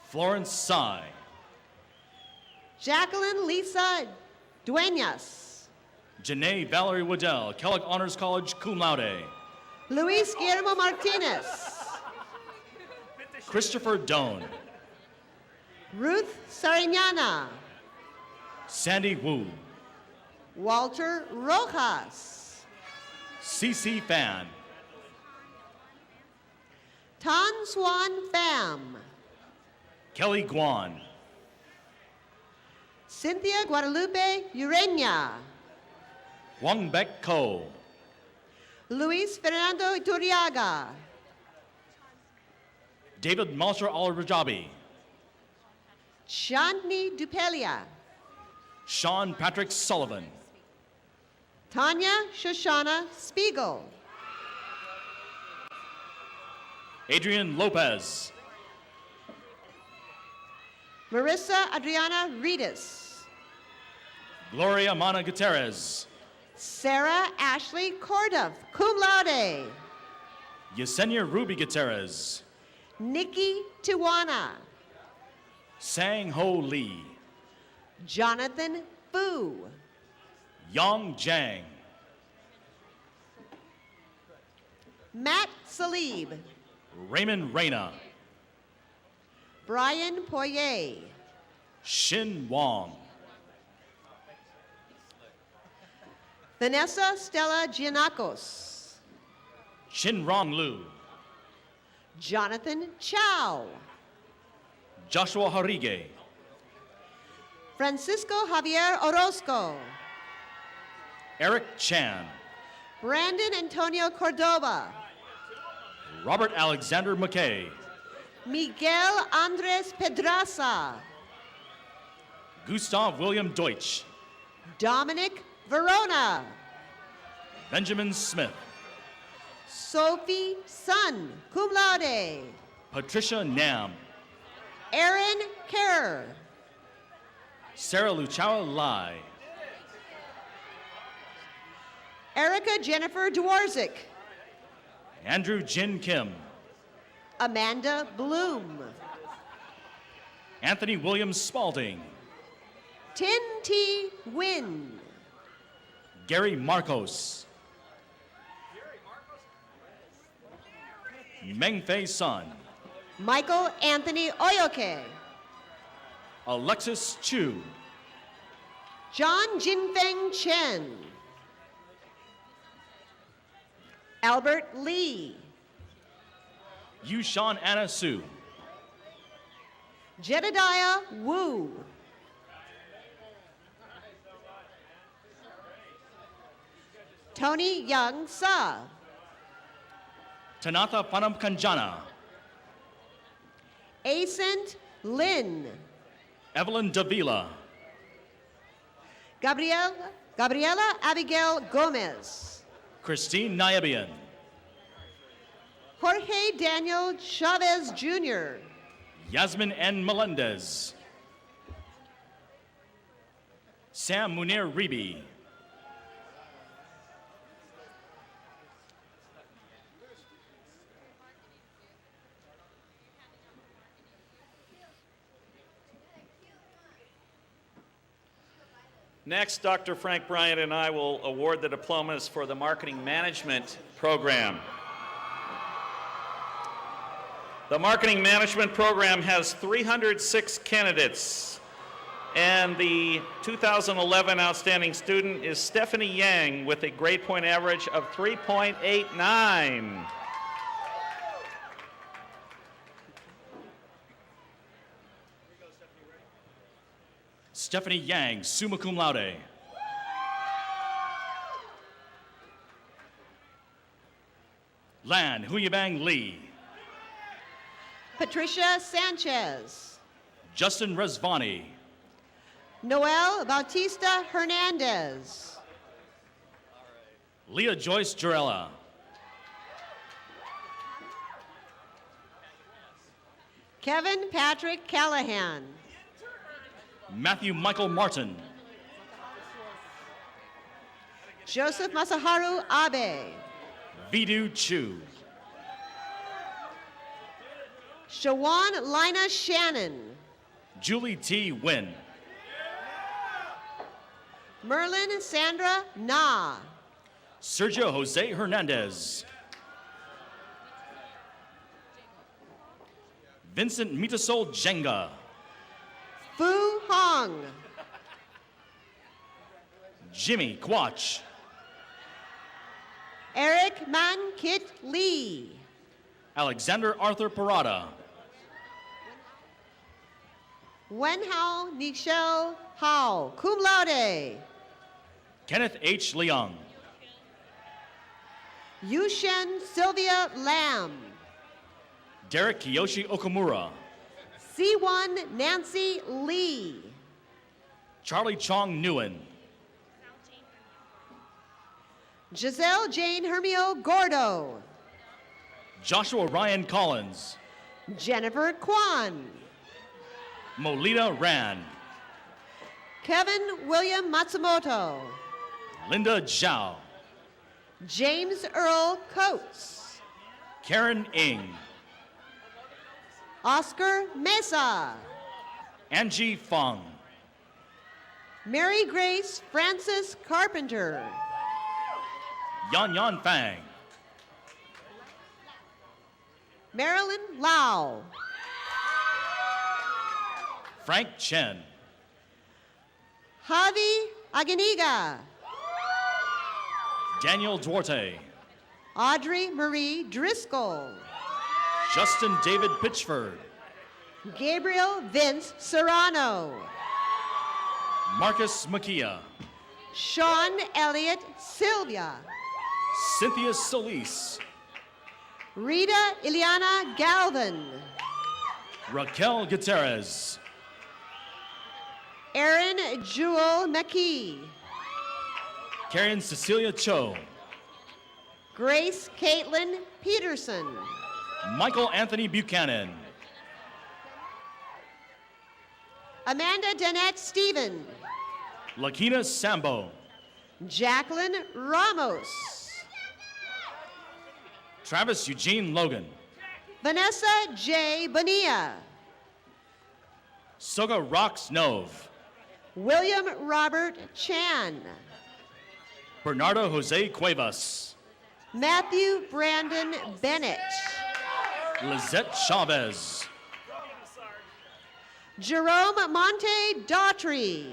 S10: Florence Tsai.
S9: Jacqueline Lisa Duenas.
S10: Janae Valerie Waddell, Kellogg Honors College, cum laude.
S9: Luis Guillermo Martinez.
S10: Christopher Doan.
S9: Ruth Sariñana.
S10: Sandy Wu.
S9: Walter Rojas.
S10: CC Fan.
S9: Tan Swan Pham.
S10: Kelly Guan.
S9: Cynthia Guadalupe Ureña.
S10: Wang Bek Ko.
S9: Luis Fernando Iturriaga.
S10: David Malcher Al Rajabi.
S9: Chandni Dupelia.
S10: Sean Patrick Sullivan.
S9: Tanya Shoshana Spiegel.
S10: Adrian Lopez.
S9: Marissa Adriana Reedus.
S10: Gloria Mana Gutierrez.
S9: Sarah Ashley Corduff, cum laude.
S10: Yesenia Ruby Gutierrez.
S9: Nikki Tijuana.
S10: Sang Ho Lee.
S9: Jonathan Fu.
S10: Yang Jiang.
S9: Matt Salib.
S10: Raymond Reyna.
S9: Brian Poirier.
S10: Shin Wong.
S9: Vanessa Stella Giannakos.
S10: Chin Rong Lu.
S9: Jonathan Chow.
S10: Joshua Harige.
S9: Francisco Javier Orozco.
S10: Eric Chan.
S9: Brandon Antonio Cordoba.
S10: Robert Alexander McKay.
S9: Miguel Andres Pedraza.
S10: Gustav William Deutsch.
S9: Dominic Verona.
S10: Benjamin Smith.
S9: Sophie Sun, cum laude.
S10: Patricia Nam.
S9: Aaron Kerr.
S10: Sarah Luchawa Lai.
S9: Erica Jennifer Dwarzik.
S10: Andrew Jin Kim.
S9: Amanda Bloom.
S10: Anthony Williams Spalding.
S9: Tin T. Wynn.
S10: Gary Marcos. Mengfei Sun.
S9: Michael Anthony Oyoke.
S10: Alexis Chu.
S9: John Jinfeng Chen. Albert Lee.
S10: Yushan Anna Su.
S9: Jedediah Wu. Tony Young Sa.
S10: Tanatha Panam Kanjana.
S9: Ascent Lin.
S10: Evelyn Davila.
S9: Gabriela Abigail Gomez.
S10: Christine Nayabian.
S9: Jorge Daniel Chavez Jr.
S10: Yasmin N. Melendez. Sam Munir Ribi.
S16: Next, Dr. Frank Bryant and I will award the diplomas for the Marketing Management program. The Marketing Management program has 306 candidates, and the 2011 outstanding student is Stephanie Yang with a grade point average of 3.89.
S10: Stephanie Yang, summa cum laude. Lan Huyabang Lee.
S9: Patricia Sanchez.
S10: Justin Resvani.
S9: Noel Bautista Hernandez.
S10: Leah Joyce Jarella.
S9: Kevin Patrick Callahan.
S10: Matthew Michael Martin.
S9: Joseph Masaharu Abe.
S10: Vidu Chu.
S9: Shawan Lina Shannon.
S10: Julie T. Wynn.
S9: Merlin Sandra Na.
S10: Sergio Jose Hernandez. Vincent Mitasol Jenga.
S9: Fu Hong.
S10: Jimmy Quach.
S9: Eric Man Kit Lee.
S10: Alexander Arthur Parada.
S9: Wen Hao Nichelle Hao, cum laude.
S10: Kenneth H. Leung.
S9: Yushen Sylvia Lam.
S10: Derek Kiyoshi Okamura.
S9: C1 Nancy Lee.
S10: Charlie Chong Nguyen.
S9: Giselle Jane Hermio Gordo.
S10: Joshua Ryan Collins.
S9: Jennifer Kwan.
S10: Molita Ran.
S9: Kevin William Matsumoto.
S10: Linda Zhao.
S9: James Earl Coates.
S10: Karen Ng.
S9: Oscar Mesa.
S10: Angie Fung.
S9: Mary Grace Francis Carpenter.
S10: Yan Yan Fang.
S9: Marilyn Lau.
S10: Frank Chen.
S9: Javi Aganiga.
S10: Daniel Duarte.
S9: Audrey Marie Driscoll.
S10: Justin David Pitchford.
S9: Gabriel Vince Serrano.
S10: Marcus Makia.
S9: Sean Elliott Sylvia.
S10: Cynthia Solis.
S9: Rita Ileana Galvin.
S10: Raquel Gutierrez.
S9: Erin Jewel McKee.
S10: Karen Cecilia Cho.
S9: Grace Caitlin Peterson.
S10: Michael Anthony Buchanan.
S9: Amanda Danette Stephen.
S10: Lakina Sambo.
S9: Jacqueline Ramos.
S10: Travis Eugene Logan.
S9: Vanessa J. Bonilla.
S10: Soga Rox Nove.
S9: William Robert Chan.
S10: Bernardo Jose Cuevas.
S9: Matthew Brandon Bennett.
S10: Lizette Chavez.
S9: Jerome Monte Daughtry.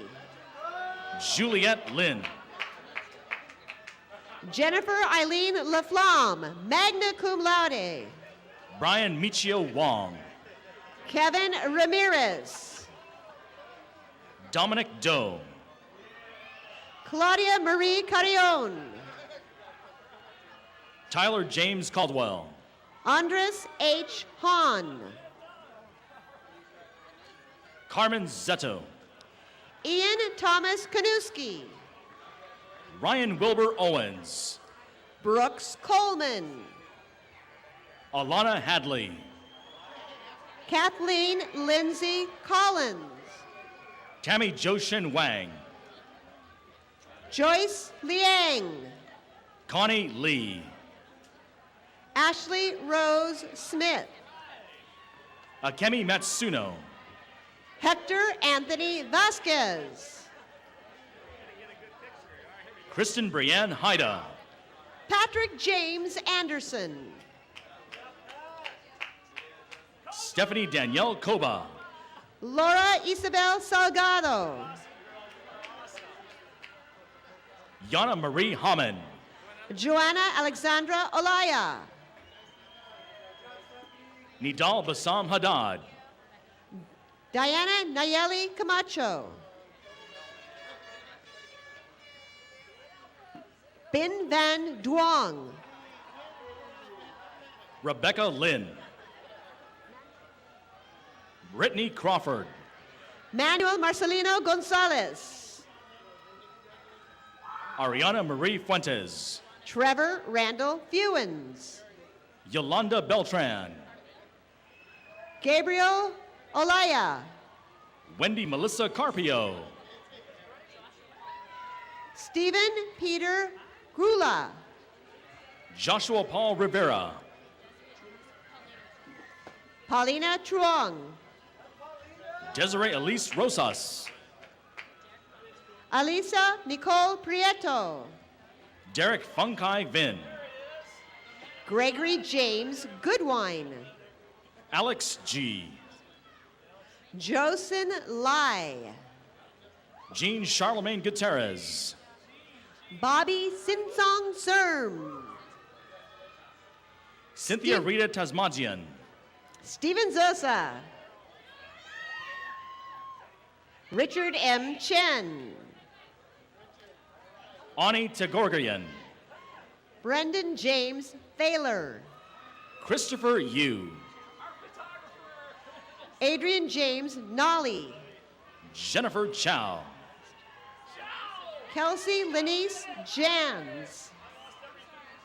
S10: Juliette Lynn.
S9: Jennifer Eileen Laflamme, magna cum laude.
S10: Brian Michio Wong.
S9: Kevin Ramirez.
S10: Dominic Doe.
S9: Claudia Marie Carrion.
S10: Tyler James Caldwell.
S9: Andres H. Hahn.
S10: Carmen Zetto.
S9: Ian Thomas Kanuski.
S10: Ryan Wilbur Owens.
S9: Brooks Coleman.
S10: Alana Hadley.
S9: Kathleen Lindsay Collins.
S10: Tammy Joshin Wang.
S9: Joyce Liang.
S10: Connie Lee.
S9: Ashley Rose Smith.
S10: Akemi Matsuno.
S9: Hector Anthony Vasquez.
S10: Kristen Brianne Haida.
S9: Patrick James Anderson.
S10: Stephanie Danielle Koba.
S9: Laura Isabel Salgado.
S10: Yana Marie Haman.
S9: Joanna Alexandra Olaya.
S10: Nidal Bassam Haddad.
S9: Diana Nayeli Camacho. Bin Van Duong.
S10: Rebecca Lynn. Brittany Crawford.
S9: Manuel Marcelino Gonzalez.
S10: Ariana Marie Fuentes.
S9: Trevor Randall Fewens.
S10: Yolanda Beltran.
S9: Gabriel Olaya.
S10: Wendy Melissa Carpio.
S9: Stephen Peter Grula.
S10: Joshua Paul Rivera.
S9: Paulina Truong.
S10: Desiree Elise Rosas.
S9: Alisa Nicole Prieto.
S10: Derek Funkai Vin.
S9: Gregory James Goodwine.
S10: Alex G.
S9: Josen Lai.
S10: Jean Charlemagne Gutierrez.
S9: Bobby Sinsong Serm.
S10: Cynthia Rita Tasmagian.
S9: Steven Zosa. Richard M. Chen.
S10: Ani Tagorgian.
S9: Brendan James Thaler.
S10: Christopher Yu.
S9: Adrian James Nolly.
S10: Jennifer Chow.
S9: Kelsey Lenice Jans.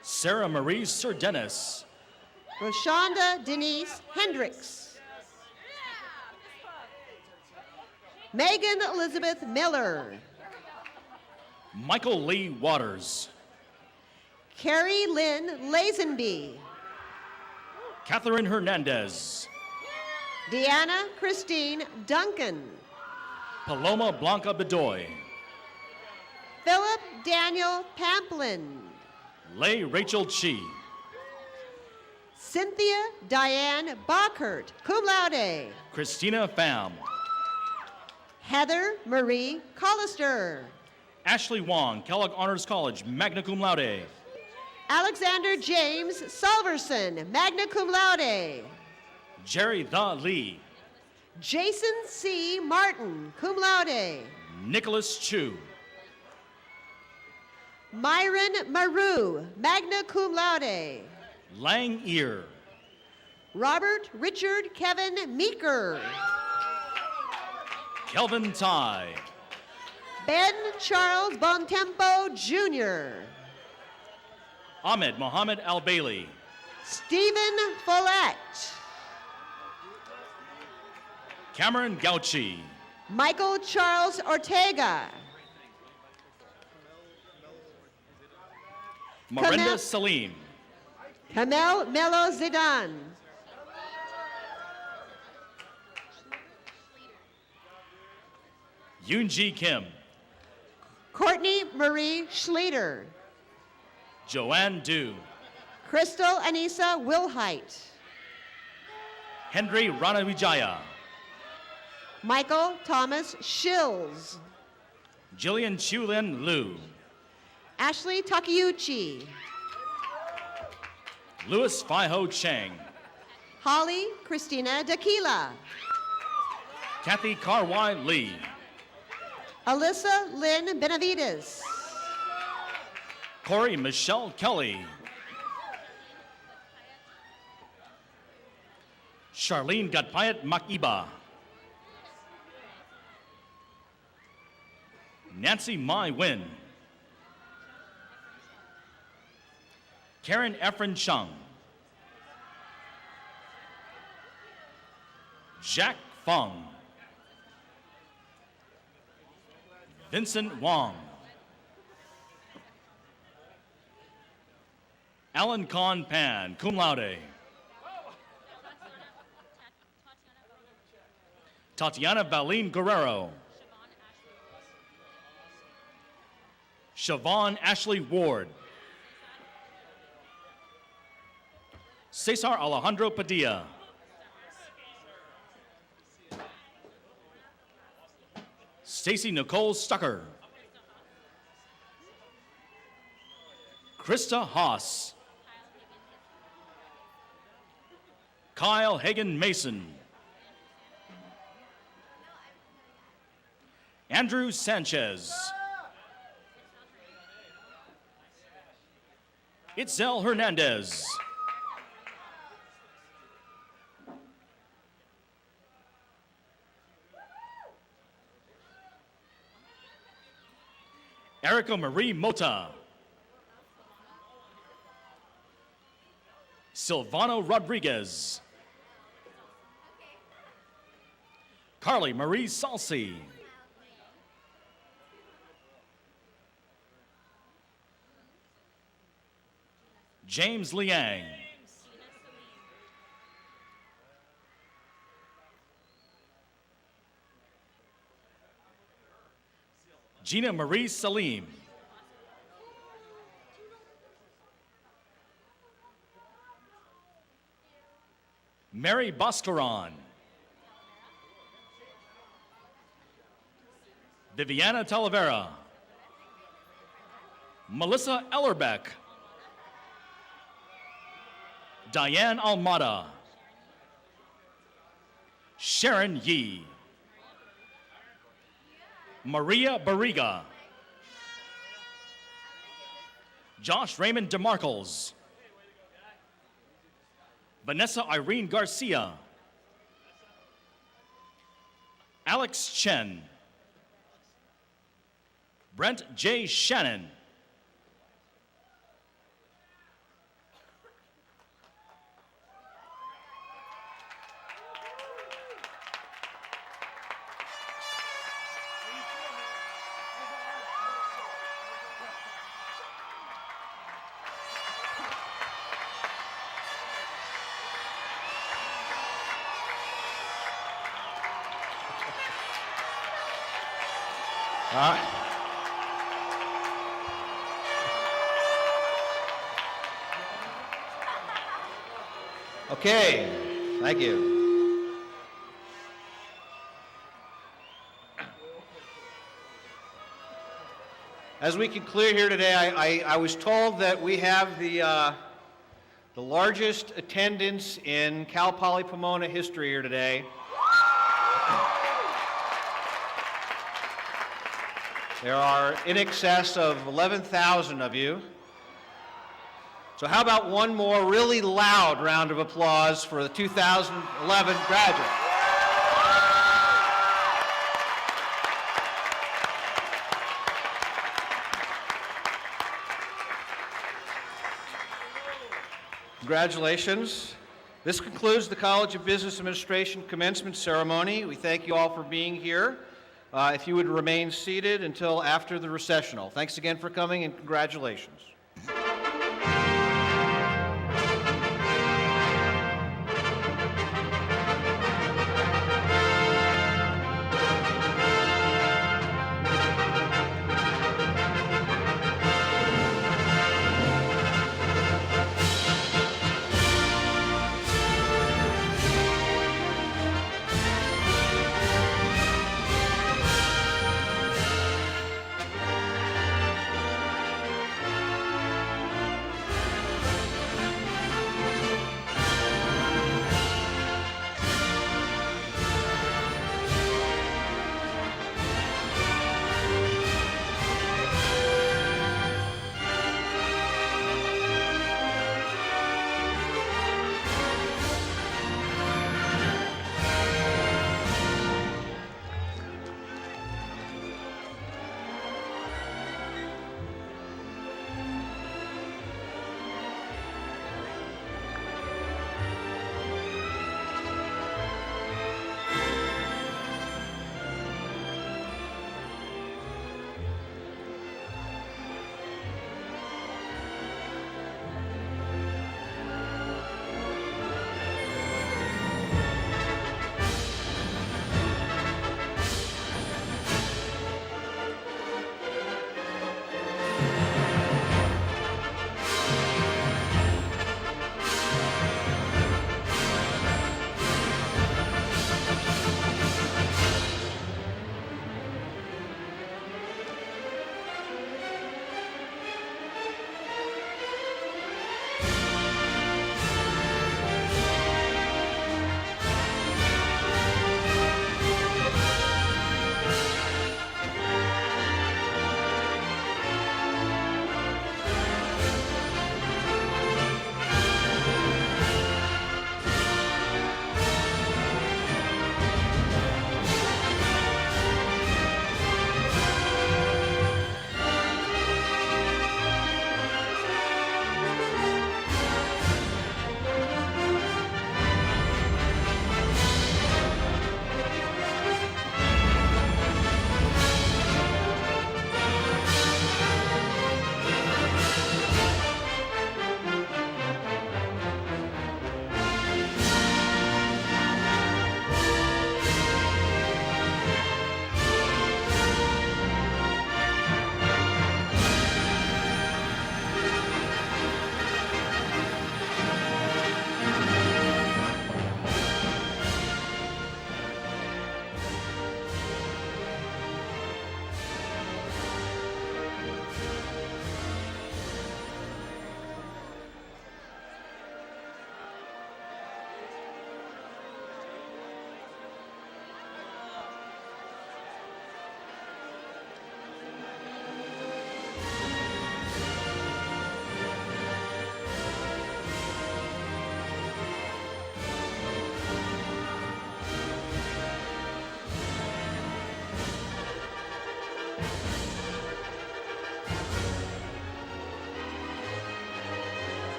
S10: Sarah Marie Sir Dennis.
S9: Roshonda Denise Hendricks. Megan Elizabeth Miller.
S10: Michael Lee Waters.
S9: Carrie Lynn Lazenby.
S10: Catherine Hernandez.
S9: Deanna Christine Duncan.
S10: Paloma Blanca Bedoy.
S9: Philip Daniel Pamplin.
S10: Lay Rachel Chi.
S9: Cynthia Diane Bachert, cum laude.
S10: Christina Pham.
S9: Heather Marie Collister.
S10: Ashley Wong, Kellogg Honors College, magna cum laude.
S9: Alexander James Salverson, magna cum laude.
S10: Jerry The Lee.
S9: Jason C. Martin, cum laude.
S10: Nicholas Chu.
S9: Myron Maru, magna cum laude.
S10: Lang Ear.
S9: Robert Richard Kevin Meeker.
S10: Kelvin Tai.
S9: Ben Charles Bontempo Jr.
S10: Ahmed Mohammed Al Bailey.
S9: Stephen Follett.
S10: Cameron Gauchi.
S9: Michael Charles Ortega.
S10: Miranda Salim.
S9: Kamel Melo Zidane.
S10: Yoon Ji Kim.
S9: Courtney Marie Schleter.
S10: Joanne Du.
S9: Crystal Anissa Wilhite.
S10: Henry Ranawijaya.
S9: Michael Thomas Shills.
S10: Jillian Chulin Liu.
S9: Ashley Takeuchi.
S10: Louis Faiho Chang.
S9: Holly Christina Dakila.
S10: Kathy Karwai Lee.
S9: Alyssa Lynn Benavides.
S10: Corey Michelle Kelly. Charlene Gatpayat Makiba. Nancy Mai Win. Karen Efren Chung. Jack Fung. Vincent Wong. Alan Con Pan, cum laude. Tatiana Valine Guerrero. Siobhan Ashley Ward. Cesar Alejandro Padilla. Stacy Nicole Stucker. Krista Haas. Kyle Hagan Mason. Andrew Sanchez. Itzel Hernandez. Erica Marie Mota. Silvano Rodriguez. Carly Marie Salsi. James Liang. Gina Marie Salim. Mary Boscaron. Viviana Talavera. Melissa Ellerbeck. Diane Almada. Sharon Yee. Maria Barriga. Josh Raymond DeMarcles. Vanessa Irene Garcia. Alex Chen. Brent J. Shannon.
S3: All right. Okay, thank you. As we conclude here today, I was told that we have the largest attendance in Cal Poly Pomona history here today. There are in excess of 11,000 of you. So how about one more really loud round of applause for the 2011 graduates? Congratulations. This concludes the College of Business Administration commencement ceremony. We thank you all for being here. If you would remain seated until after the recessional. Thanks again for coming and congratulations.